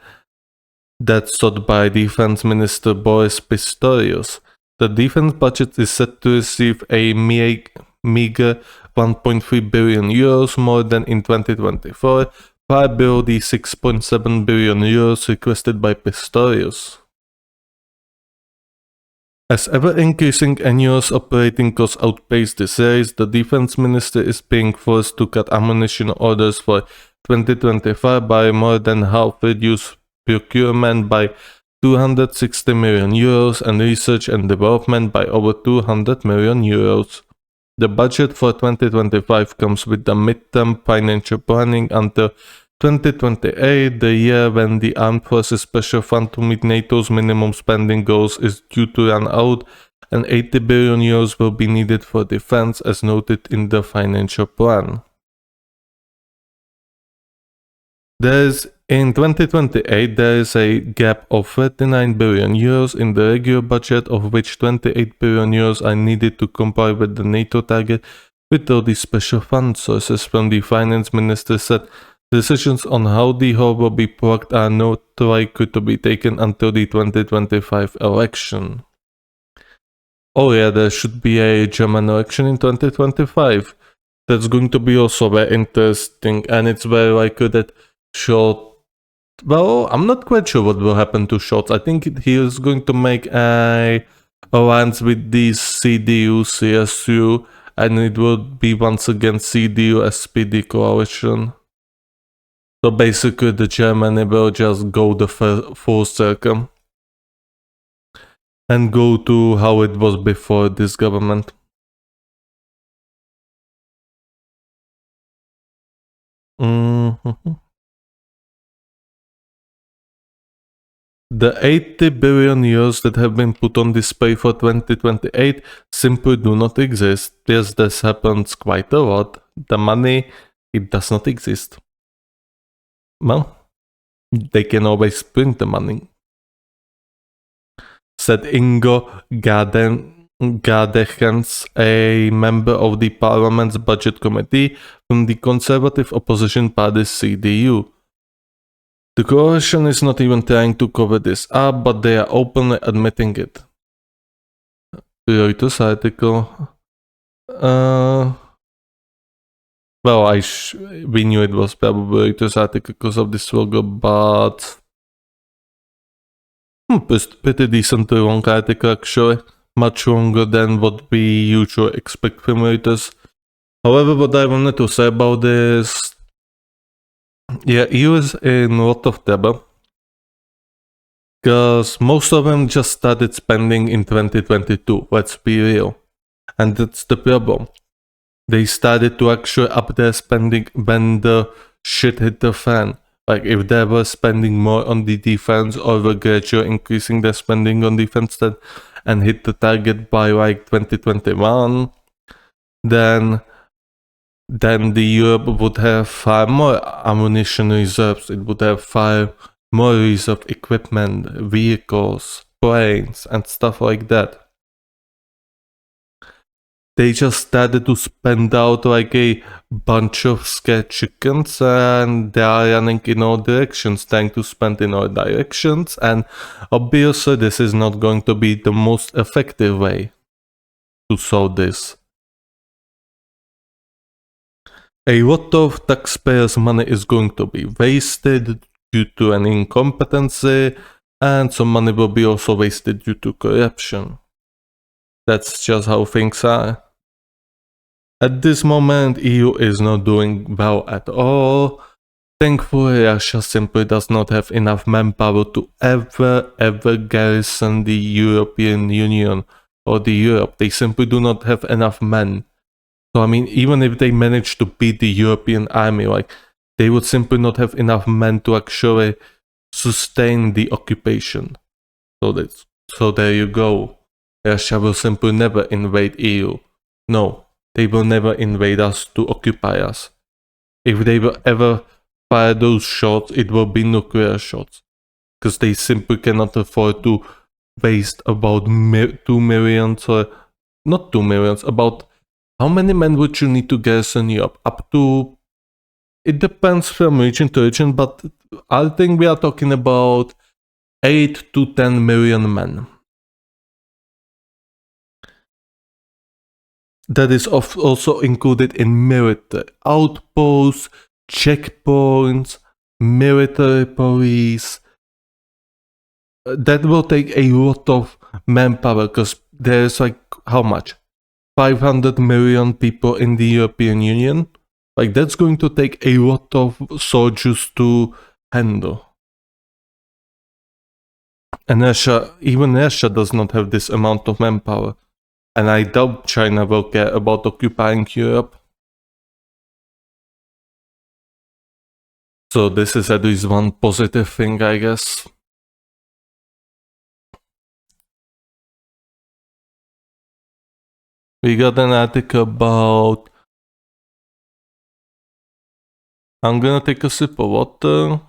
Speaker 1: that sought by Defense Minister Boris Pistorius. The defense budget is set to receive a meager 1.3 billion euros more than in 2024, far below the 6.7 billion euros requested by Pistorius. As ever-increasing annual operating costs outpace this raise, the defense minister is being forced to cut ammunition orders for 2025 by more than half, reduce procurement by 260 million euros and research and development by over 200 million euros. The budget for 2025 comes with the midterm financial planning until 2028, the year when the Armed Forces Special Fund to meet NATO's minimum spending goals is due to run out, and 80 billion euros will be needed for defense as noted in the financial plan. In 2028, there is a gap of 39 billion euros in the regular budget, of which 28 billion euros are needed to comply with the NATO target with all the special fund. Sources from the finance minister said decisions on how the hole will be plugged are not likely to be taken until the 2025 election. Oh yeah, there should be a German election in 2025. That's going to be also very interesting, and it's very likely that Scholz... Well, I'm not quite sure what will happen to Scholz. I think he is going to make an alliance with the CDU, CSU, and it will be once again CDU SPD coalition. So basically the Germany will just go the full circle and go to how it was before this government. The 80 billion euros that have been put on display for 2028 simply do not exist. Yes, this happens quite a lot. The money, it does not exist. Well, they can always print the money. Said Ingo Gadechens, a member of the parliament's budget committee from the conservative opposition party CDU. The coalition is not even trying to cover this up, but they are openly admitting it. Reuters article. Well, we knew it was probably Reuters article because of this logo, but pretty decently long article actually. Much longer than what we usually expect from Reuters. However, what I wanted to say about this, yeah, EU is in a lot of trouble. Because most of them just started spending in 2022, let's be real. And that's the problem. They started to actually up their spending when the shit hit the fan. Like if they were spending more on the defense or were gradually increasing their spending on defense and hit the target by like 2021, then the Europe would have far more ammunition reserves. It would have far more reserve equipment, vehicles, planes, and stuff like that. They just started to spend out like a bunch of scared chickens, and they are running in all directions, trying to spend in all directions, and obviously this is not going to be the most effective way to solve this. A lot of taxpayers' money is going to be wasted due to an incompetency, and some money will be also wasted due to corruption. That's just how things are. At this moment, EU is not doing well at all. Thankfully, Russia simply does not have enough manpower to ever garrison the European Union or the Europe. They simply do not have enough men. So I mean, even if they manage to beat the European army, like, they would simply not have enough men to actually sustain the occupation. So there you go. Russia will simply never invade EU. No, they will never invade us to occupy us. If they will ever fire those shots, it will be nuclear shots. Because they simply cannot afford to waste about 2 million, or not 2 million, about how many men would you need to garrison Europe? Up to, it depends from region to region, but I think we are talking about 8 to 10 million men. That is also included in military outposts, checkpoints, military police. That will take a lot of manpower because there's like, how much? 500 million people in the European Union. Like, that's going to take a lot of soldiers to handle. And even Russia does not have this amount of manpower. And I doubt China will care about occupying Europe. So this is at least one positive thing, I guess. We got an article about... I'm gonna take a sip of water.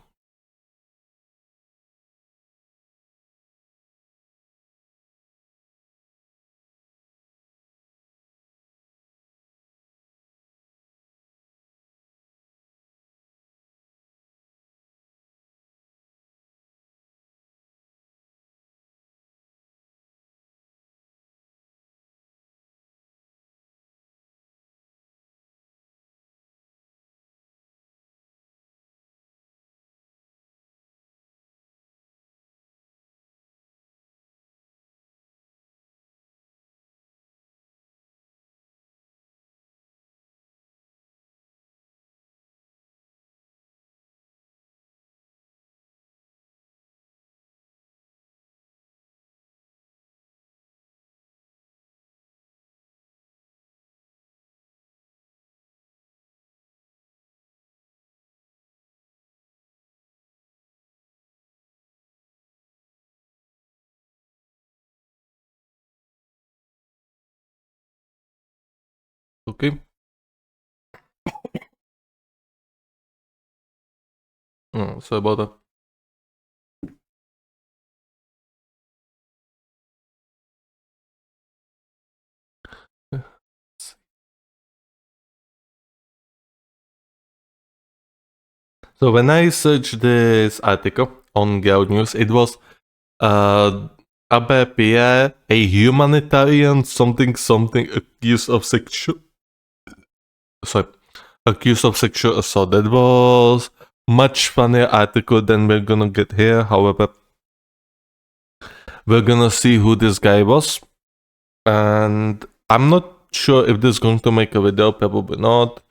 Speaker 1: Okay. Sorry about that. So when I searched this article on Geo News, it was Abe Pierre, a humanitarian something accused of sexual assault. That was much funnier article than we're gonna get here. However, we're gonna see who this guy was, and I'm not sure if this is going to make a video, probably not,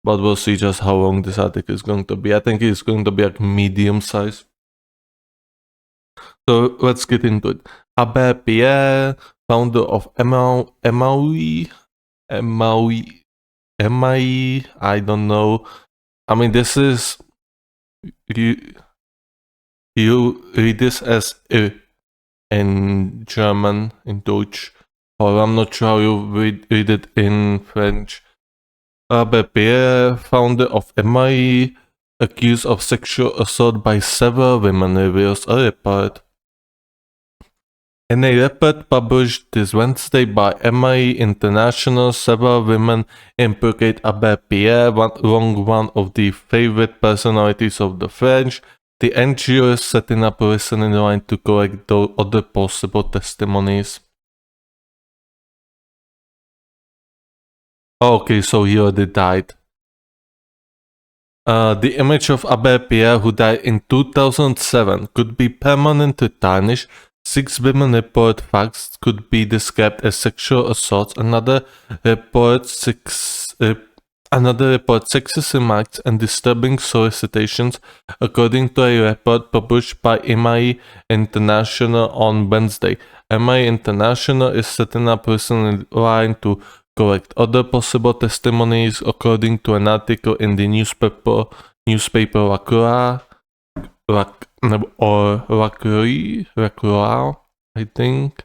Speaker 1: but we'll see just how long this article is going to be. I think it's going to be like medium size. So let's get into it. Abe Pierre, founder of MAUI, I don't know. I mean, this is, you read this as in German, in Deutsch, or I'm not sure how you read it in French. Abe Pierre, founder of MAI, accused of sexual assault by several women, reveals a report. In a report published this Wednesday by MAI International, several women implicate Abe Pierre, one of the favorite personalities of the French. The NGO is setting up a listening line to collect other possible testimonies. Okay, so he already died. The image of Abe Pierre, who died in 2007, could be permanently tarnished. 6 women report facts could be described as sexual assaults. Another report sexist remarks and disturbing solicitations, according to a report published by MI International on Wednesday. MI International is setting up a listening line to collect other possible testimonies, according to an article in the newspaper La Croix, I think,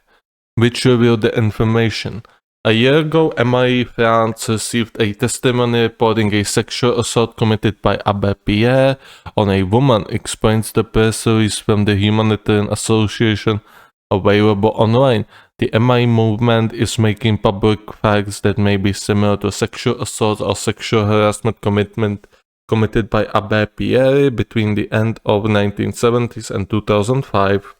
Speaker 1: which revealed the information. A year ago, MI France received a testimony reporting a sexual assault committed by Abe Pierre on a woman, explains the press release from the Humanitarian Association available online. The MI movement is making public facts that may be similar to sexual assault or sexual harassment committed by Abe Pierre between the end of 1970s and 2005.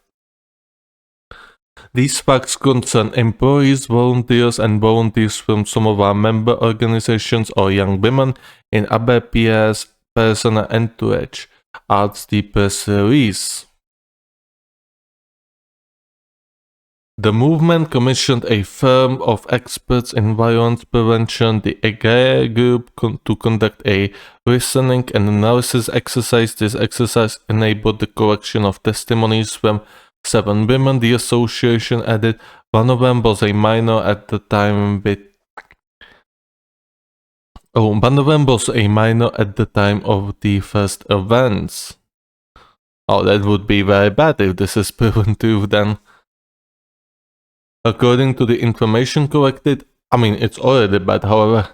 Speaker 1: These facts concern employees, volunteers, and volunteers from some of our member organizations or young women in Abe Pierre's personal entourage, adds the press release. The movement commissioned a firm of experts in violence prevention, the Egea Group, to conduct a listening and analysis exercise. This exercise enabled the collection of testimonies from 7 women. The association added one of them was a minor at the time one of them was a minor at the time of the first events. Oh, that would be very bad if this is proven true then. According to the information collected, I mean, it's already bad. However,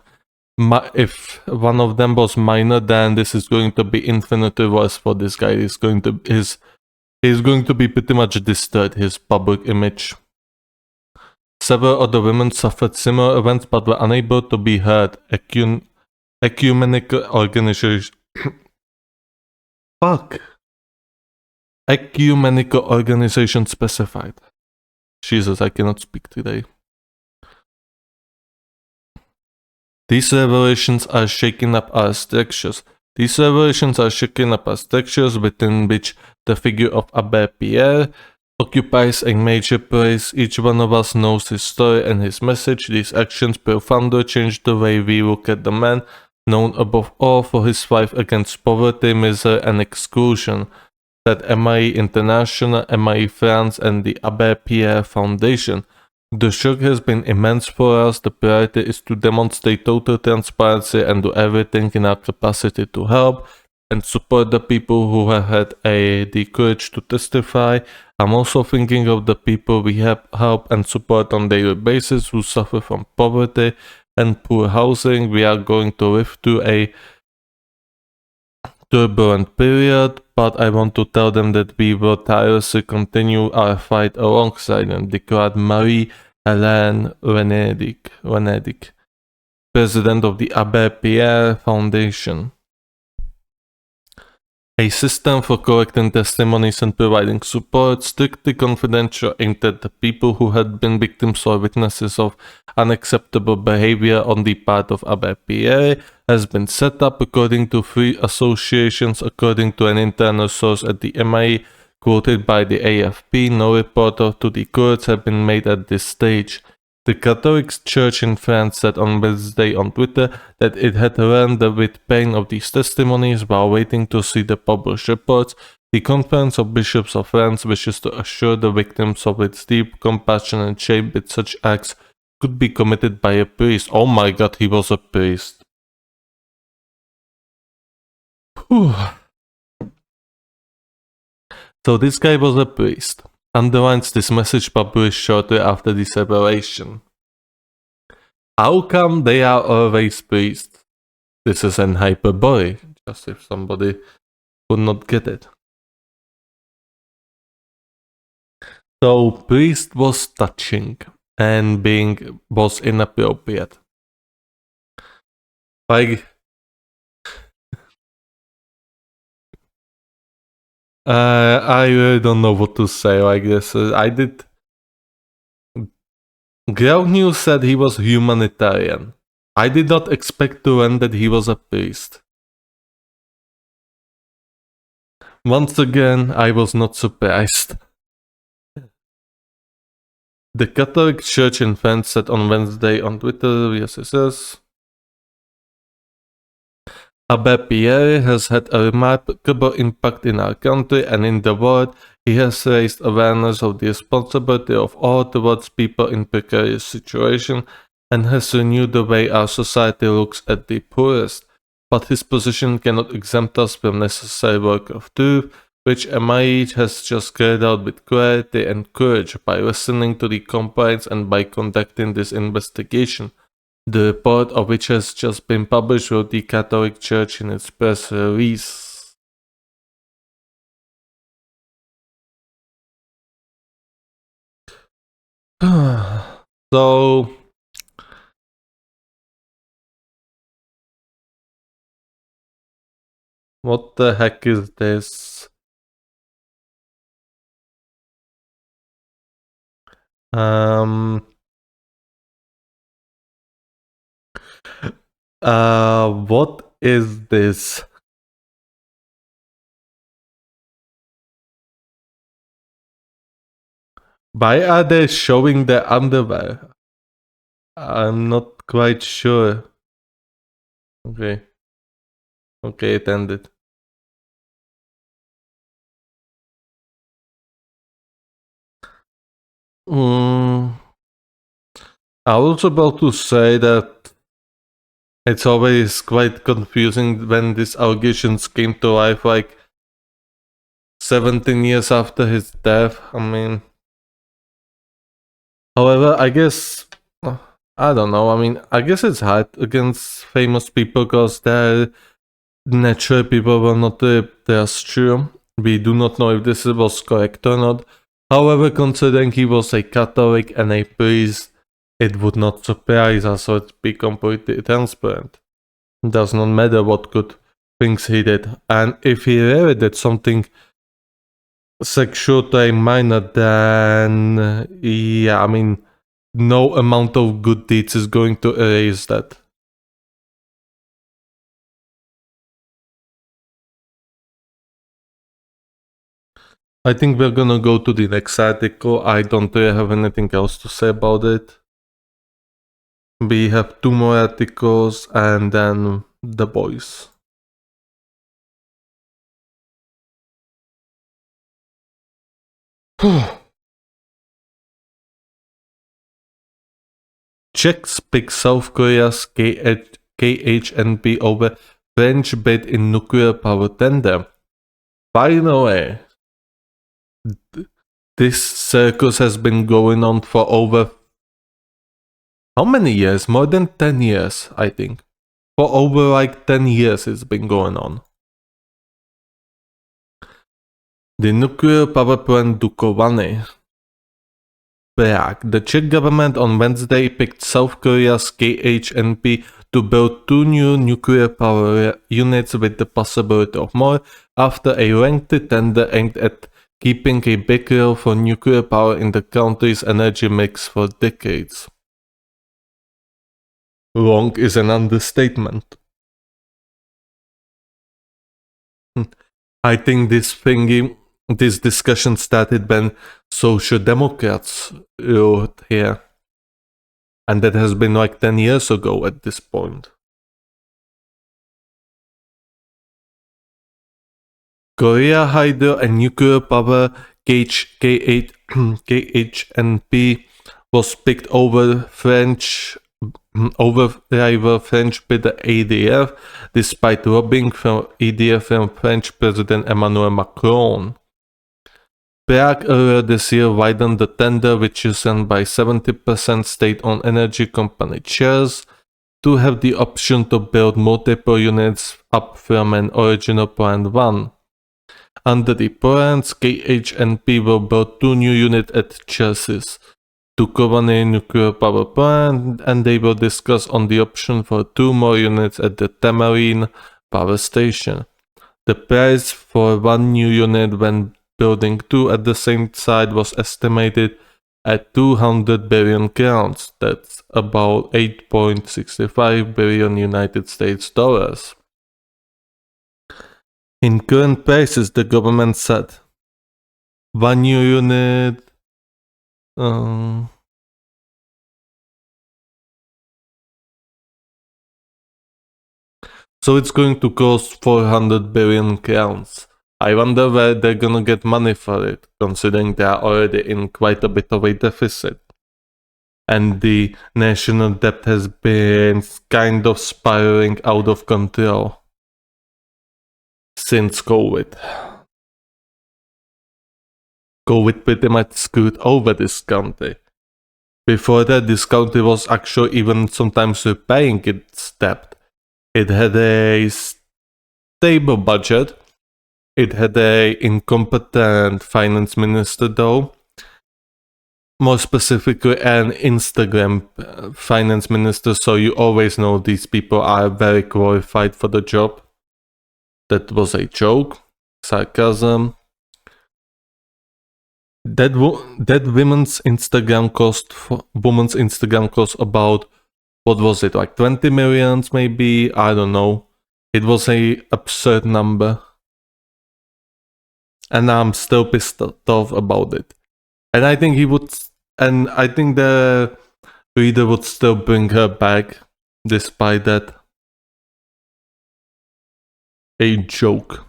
Speaker 1: if one of them was minor, then this is going to be infinitely worse for this guy. He's going to be pretty much destroyed, his public image. Several other women suffered similar events but were unable to be heard. Ecumenical organization. Fuck. Ecumenical organization specified. Jesus, I cannot speak today. These revelations are shaking up our structures. These revelations are shaking up our structures within which the figure of Abbe Pierre occupies a major place. Each one of us knows his story and his message. These actions profoundly change the way we look at the man, known above all for his fight against poverty, misery, and exclusion. That MIE International, MIE France, and the Abbe Pierre Foundation. The shock has been immense for us. The priority is to demonstrate total transparency and do everything in our capacity to help and support the people who have had the courage to testify. I'm also thinking of the people we have help and support on a daily basis who suffer from poverty and poor housing. We are going to live through a turbulent period, but I want to tell them that we will tirelessly continue our fight alongside them, declared Marie-Hélène Venedic, president of the Abbe Pierre Foundation. A system for collecting testimonies and providing support, strictly confidential, aimed at the people who had been victims or witnesses of unacceptable behavior on the part of Abbe Pierre, has been set up according to 3 associations. According to an internal source at the MIE, quoted by the AFP, no report to the courts have been made at this stage. The Catholic Church in France said on Wednesday on Twitter that it had learned with pain of these testimonies while waiting to see the published reports. The Conference of Bishops of France wishes to assure the victims of its deep compassion and shame that such acts could be committed by a priest. Oh my god, he was a priest. Whew. So this guy was a priest. Underlines this message published shortly after this revelation. How come they are always priests? This is an hyperbole, just if somebody would not get it. So priest was touching and was inappropriate. Like I really don't know what to say like this. Ground News said he was humanitarian. I did not expect to learn that he was a priest. Once again, I was not surprised. The Catholic Church in France said on Wednesday on Twitter, yes. Abbe Pierre has had a remarkable impact in our country and in the world. He has raised awareness of the responsibility of all towards people in precarious situations and has renewed the way our society looks at the poorest. But his position cannot exempt us from necessary work of truth, which MIE has just carried out with clarity and courage by listening to the complaints and by conducting this investigation. The report of which has just been published, wrote the Catholic Church in its press release. So, what the heck is this? What is this? Why are they showing their underwear? I'm not quite sure. Okay. Okay, it ended. Mm, I was about to say that it's always quite confusing when these allegations came to life like 17 years after his death. I mean, however, I guess, I don't know. I mean, I guess it's hard against famous people because they're natural people will not that's true. We do not know if this was correct or not. However, considering he was a Catholic and a priest, it would not surprise us, so it's be completely transparent. It does not matter what good things he did. And if he really did something sexual to a minor, then yeah, I mean, no amount of good deeds is going to erase that. I think we're gonna go to the next article. I don't really have anything else to say about it. We have two more articles and then the boys. Czechs pick South Korea's KHNP over French bid in nuclear power tender. By the way, this circus has been going on for over how many years? More than 10 years, I think. For over like 10 years it's been going on. The nuclear power plant Dukovany. Prague. The Czech government on Wednesday picked South Korea's KHNP to build two new nuclear power units with the possibility of more after a lengthy tender aimed at keeping a big role for nuclear power in the country's energy mix for decades. Long is an understatement. I think this discussion started when Social Democrats wrote here. And that has been like 10 years ago at this point. Korea Hydro and Nuclear Power KH, KHNP was picked over rival French bidder EDF, despite lobbying from EDF and French President Emmanuel Macron. Prague earlier this year widened the tender, which is run by 70% state-owned energy company shares, to have the option to build multiple units up from an original planned one. Under the plans, KHNP will build two new units at Chelsea, Dukovany nuclear power plant, and they will discuss on the option for two more units at the Temelín power station. The price for one new unit when building two at the same site was estimated at 200 billion crowns. That's about 8.65 billion United States dollars. In current prices, the government said one new unit. So it's going to cost 400 billion crowns. I wonder where they're gonna get money for it, considering they are already in quite a bit of a deficit. And the national debt has been kind of spiraling out of control since COVID. COVID pretty much screwed over this country. Before that, this country was actually even sometimes repaying its debt. It had a stable budget. It had a incompetent finance minister though. More specifically, an Instagram finance minister, so you always know these people are very qualified for the job. That was a joke, sarcasm. That woman's Instagram cost about, what was it, like 20 millions maybe? I don't know. It was a absurd number. And I'm still pissed off about it. And I think he would, and I think the reader would still bring her back despite that. A joke.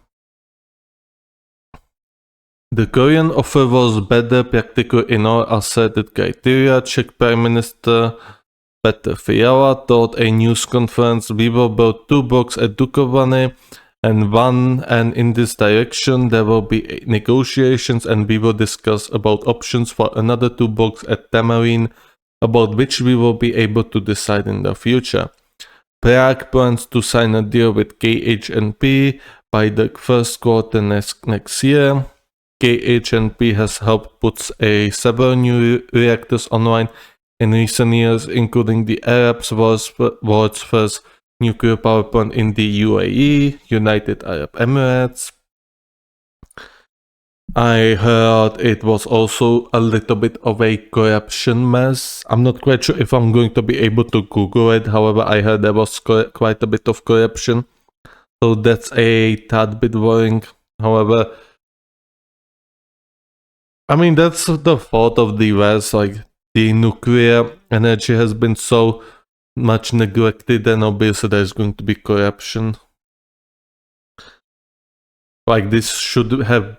Speaker 1: The Korean offer was better, practical in all asserted criteria, Czech Prime Minister Petr Fiala told a news conference. We will build 2 blocks at Dukovany and in this direction there will be negotiations and we will discuss about options for another 2 blocks at Tamarin, about which we will be able to decide in the future. Prague plans to sign a deal with KHNP by the first quarter next year. KHNP has helped put several new reactors online in recent years, including the Arab world's first nuclear power plant in the UAE, United Arab Emirates. I heard it was also a little bit of a corruption mess. I'm not quite sure if I'm going to be able to Google it. However, I heard there was quite a bit of corruption. So that's a tad bit worrying. However, I mean, that's the fault of the US. Like, the nuclear energy has been so much neglected, and obviously there's going to be corruption. Like, this should have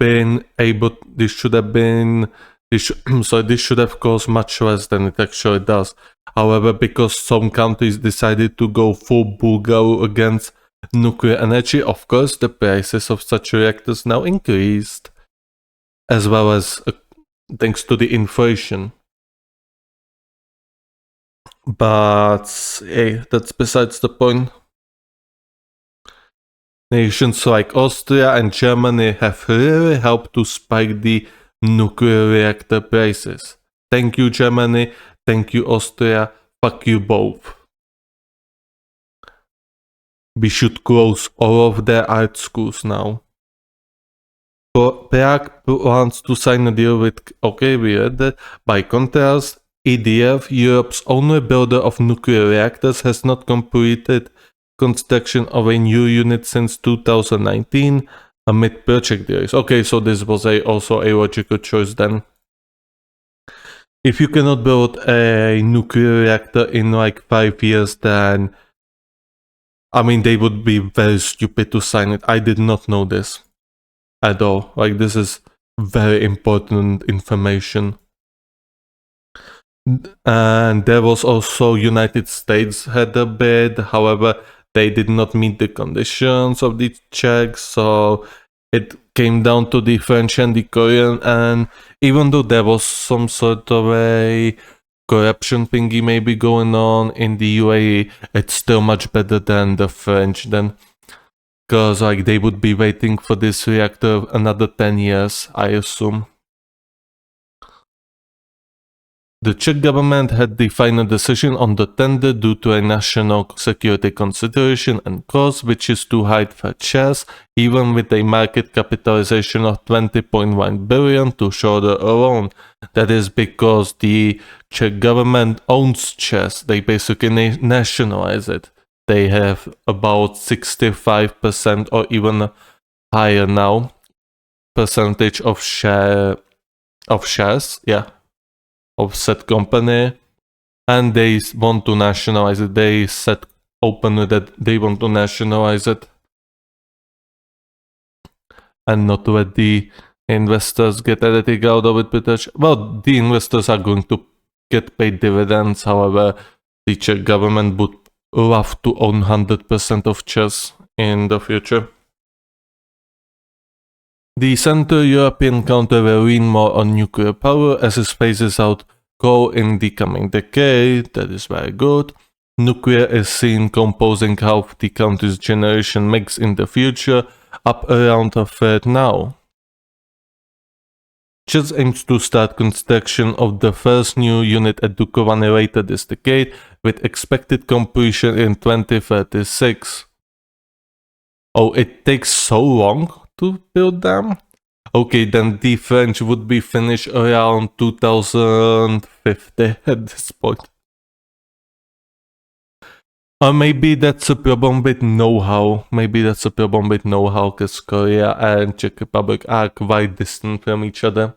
Speaker 1: cost much less than it actually does. However, because some countries decided to go full bulgaro against nuclear energy, of course the prices of such reactors now increased, as well as thanks to the inflation. But hey, that's besides the point. Nations like Austria and Germany have really helped to spike the nuclear reactor prices. Thank you, Germany. Thank you, Austria. Fuck you both. We should close all of their art schools now. Prague wants to sign a deal with, okay, we read that. By contrast, EDF, Europe's only builder of nuclear reactors, has not completed construction of a new unit since 2019 amid project delays. Okay, so this was also a logical choice then. If you cannot build a nuclear reactor in like 5 years, then I mean, they would be very stupid to sign it. I did not know this at all. Like, this is very important information. And there was also United States had a bid. However, they did not meet the conditions of the checks, so it came down to the French and the Korean. And even though there was some sort of a corruption thingy maybe going on in the UAE, it's still much better than the French then, because like they would be waiting for this reactor another 10 years, I assume. The Czech government had the final decision on the tender due to a national security consideration and cost, which is too high for ČEZ, even with a market capitalization of 20.1 billion to shoulder alone. That is because the Czech government owns ČEZ. They basically nationalize it. They have about 65% or even higher now percentage of shares, of said company, and they want to nationalize it. They said openly that they want to nationalize it and not let the investors get anything out of it. Because, well, the investors are going to get paid dividends. However, the Czech government would love to own 100% of ČEZ in the future. The Central European country will lean more on nuclear power as it phases out coal in the coming decade. That is very good. Nuclear is seen composing half the country's generation mix in the future, up around a third now. ČEZ aims to start construction of the first new unit at Dukovany later this decade, with expected completion in 2036. Oh, it takes so long to build them? Okay, then the French would be finished around 2050 at this point. Or maybe that's a problem with know-how. Because Korea and Czech Republic are quite distant from each other.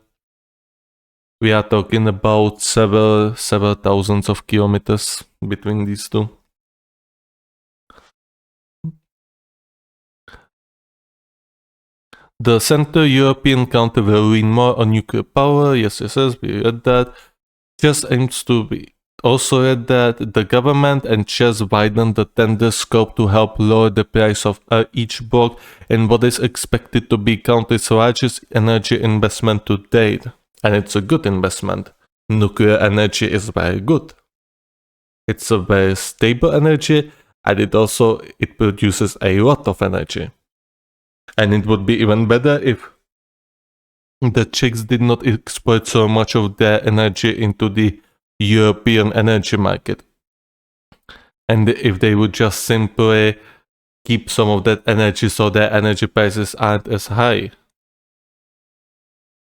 Speaker 1: We are talking about several thousands of kilometers between these two. The Central European Council will lean more on nuclear power. Yes, we read that. Chess aims to be. Also read that the government and Chess widened the tender scope to help lower the price of each block in what is expected to be country's largest energy investment to date. And it's a good investment. Nuclear energy is very good. It's a very stable energy, and it produces a lot of energy. And it would be even better if the Czechs did not export so much of their energy into the European energy market. And if they would just simply keep some of that energy so their energy prices aren't as high.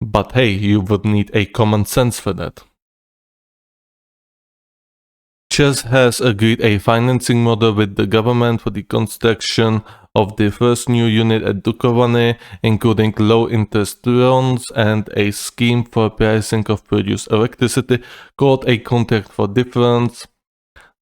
Speaker 1: But hey, you would need a common sense for that. Czech has agreed a financing model with the government for the construction of the first new unit at Dukovany, including low-interest loans and a scheme for pricing of produced electricity called a Contract for Difference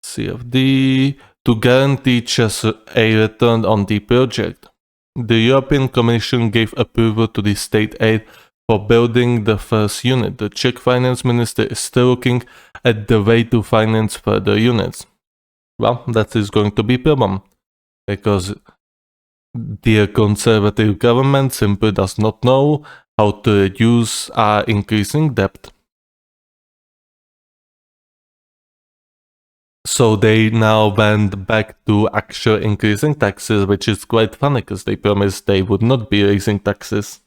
Speaker 1: (CFD) to guarantee Czech a return on the project. The European Commission gave approval to the state aid for building the first unit. The Czech finance minister is still looking at the way to finance further units. Well, that is going to be a problem, because the conservative government simply does not know how to reduce our increasing debt. So they now went back to actual increasing taxes, which is quite funny because they promised they would not be raising taxes.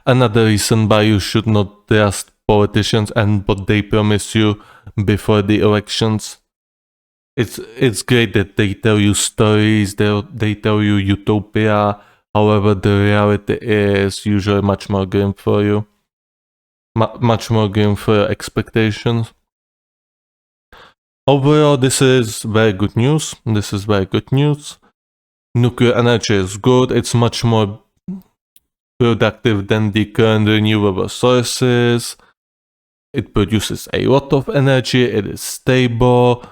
Speaker 1: Another reason why you should not trust politicians and what they promise you before the elections. It's great that they tell you stories, they tell you utopia. However, the reality is usually much more grim for you. Much more grim for your expectations. Overall, this is very good news. Nuclear energy is good. It's much more productive than the current renewable sources. It produces a lot of energy. It is stable.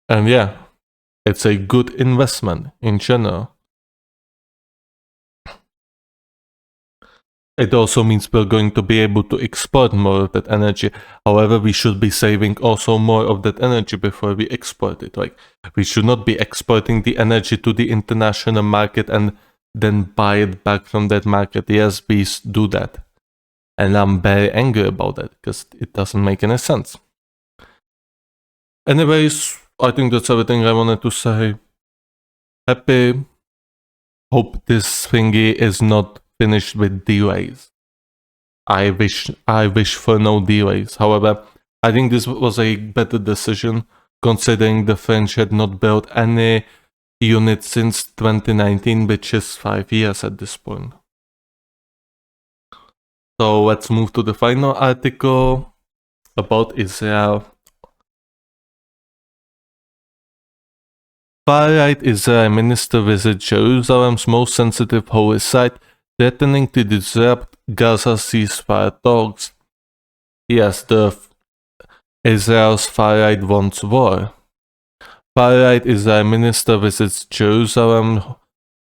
Speaker 1: And yeah, it's a good investment in general. It also means we're going to be able to export more of that energy. However, we should be saving also more of that energy before we export it. Like, we should not be exporting the energy to the international market and then buy it back from that market. Yes, we do that. And I'm very angry about that because it doesn't make any sense. Anyways, I think that's everything I wanted to say. Happy. Hope this thingy is not finished with delays. I wish for no delays. However, I think this was a better decision considering the French had not built any unit since 2019, which is 5 years at this point. So let's move to the final article about Israel. Far-right Israeli minister visits Jerusalem's most sensitive holy site, threatening to disrupt Gaza ceasefire talks. Yes, Israel's far-right wants war. Far-right Israeli minister visits Jerusalem's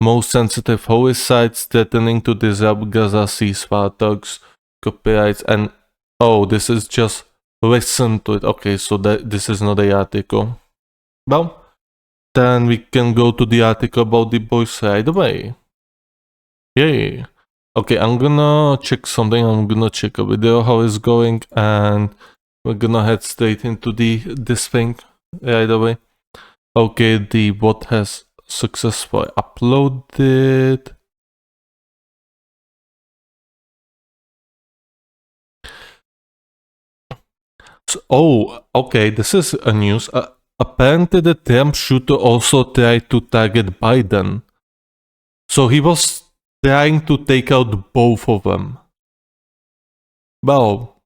Speaker 1: most sensitive holy sites, threatening to disrupt Gaza ceasefire talks. Copyrights and this is just listen to it. Okay, so this is not an article. Well, then we can go to the article about the boys right away. Yay. Okay, I'm gonna check something. I'm gonna check a video how it's going, and we're gonna head straight into this thing right away. Okay, the bot has successfully uploaded. So, okay, this is a news. Apparently, the Trump shooter also tried to target Biden. So he was trying to take out both of them. Well,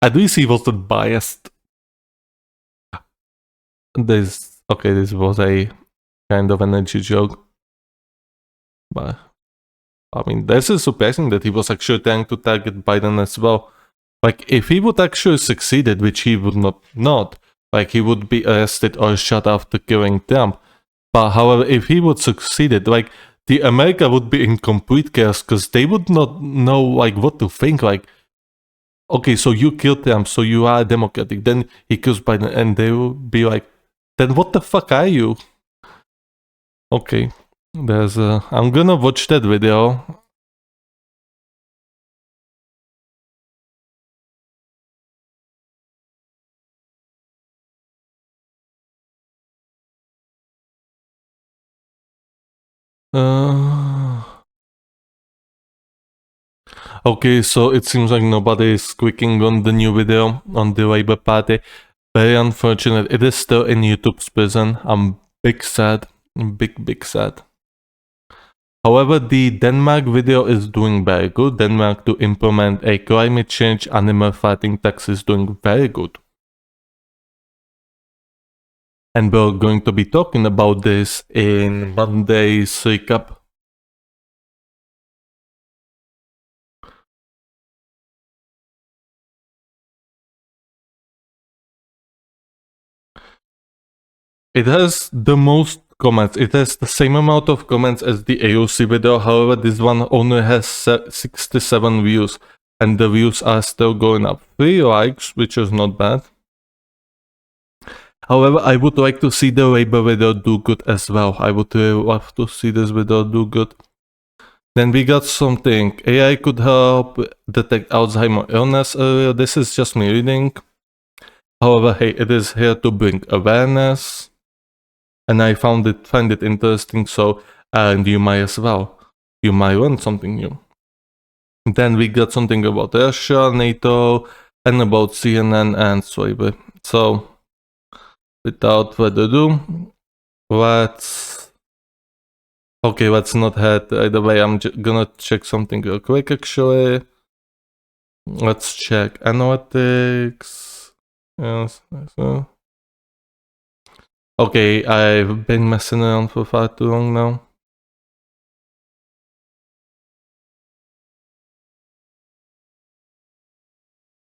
Speaker 1: at least he wasn't biased. This was a kind of an edgy joke. But I mean, this is surprising that he was actually trying to target Biden as well. Like, if he would actually succeeded, which he would not, like, he would be arrested or shot after killing Trump. But however, if he would succeeded, like, the America would be in complete chaos because they would not know, like, what to think. Like, okay, so you killed Trump, so you are Democratic. Then he kills Biden, and they will be like, then what the fuck are you? Okay, there's I'm gonna watch that video. Okay, so it seems like nobody is clicking on the new video on the Labour Party. Very unfortunate. It is still in YouTube's prison. I'm big sad. Big sad. However, the Denmark video is doing very good. Denmark to implement a climate change animal fighting tax is doing very good. And we're going to be talking about this in Monday's recap. It has the most comments. It has the same amount of comments as the AOC video. However, this one only has 67 views. And the views are still going up. 3 likes, which is not bad. However, I would like to see the Labour video do good as well. I would really love to see this video do good. Then we got something. AI could help detect Alzheimer's illness earlier. This is just me reading. However, hey, it is here to bring awareness. And I find it interesting, so and you might as well. You might learn something new. Then we got something about Russia, NATO, and about CNN and slavery. So, without further ado, let's not head right away. I'm gonna check something real quick actually. Let's check analytics. Yes. Okay, I've been messing around for far too long now.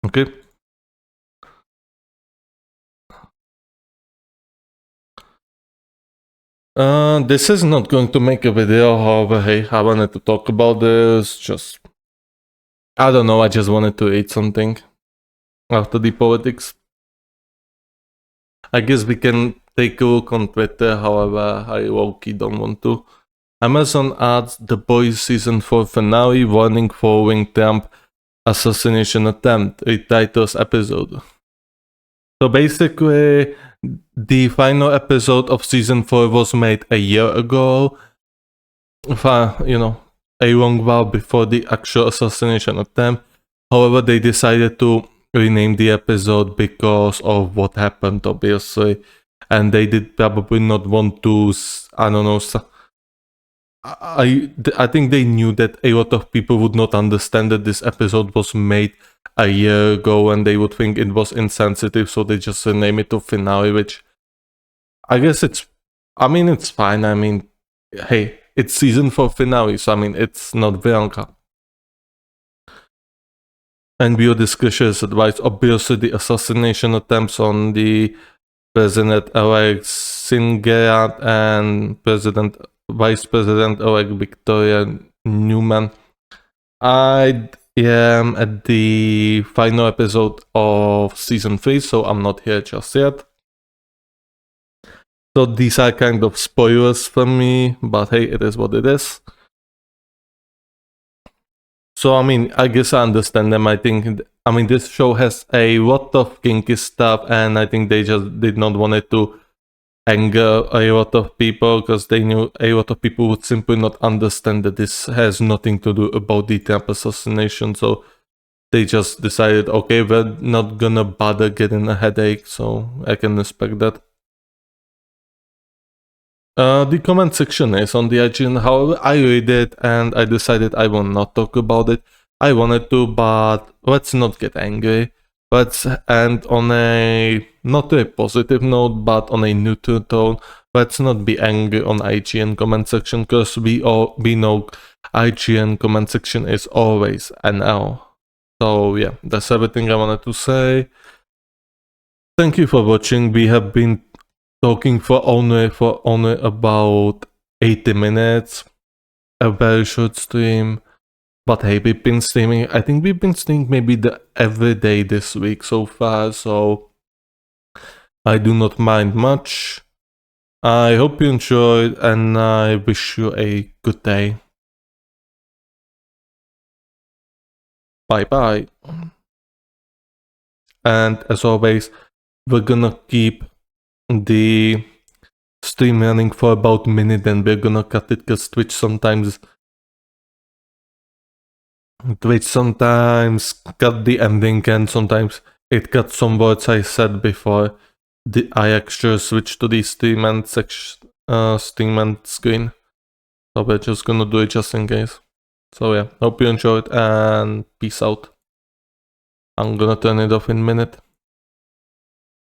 Speaker 1: Okay. This is not going to make a video, however, hey, I wanted to talk about this, just... I don't know, I just wanted to eat something after the politics. I guess we can take a look on Twitter, however, I low-key don't want to. Amazon adds The Boys Season 4 finale, warning following Trump assassination attempt, retitles episode. So basically, the final episode of Season 4 was made a year ago, a long while before the actual assassination attempt. However, they decided to rename the episode because of what happened, obviously. And they did probably not want to, I don't know, I think they knew that a lot of people would not understand that this episode was made a year ago and they would think it was insensitive, so they just rename it to finale, which I guess it's fine. I mean, hey, it's Season 4 finale, so I mean, it's not Bianca. And Biodiscussion's advice, obviously the assassination attempts on the President-elect Singerat and Vice President-elect Victoria Newman. I am at the final episode of Season 3, so I'm not here just yet. So these are kind of spoilers for me, but hey, it is what it is. So, I mean, I guess I understand them. This show has a lot of kinky stuff, and I think they just did not want it to anger a lot of people, because they knew a lot of people would simply not understand that this has nothing to do about the Trump assassination. So they just decided, okay, we're not gonna bother getting a headache, so I can respect that. The comment section is on the IGN, however, I read it and I decided I will not talk about it. I wanted to, but let's not get angry. Let's end on a, not a positive note, but on a neutral tone. Let's not be angry on IGN comment section, because we know IGN comment section is always NL. So yeah, that's everything I wanted to say. Thank you for watching. We have been talking for only about 80 minutes. A very short stream. But hey, we've been streaming. I think we've been streaming maybe every day this week so far, so I do not mind much. I hope you enjoyed, and I wish you a good day. Bye bye. And as always, we're gonna keep the stream running for about a minute, and we're gonna cut it because Twitch sometimes cut the ending, and sometimes it cuts some words I said before I actually switch to the stream and screen. So we're just gonna do it just in case. So yeah, hope you enjoyed and peace out. I'm gonna turn it off in a minute.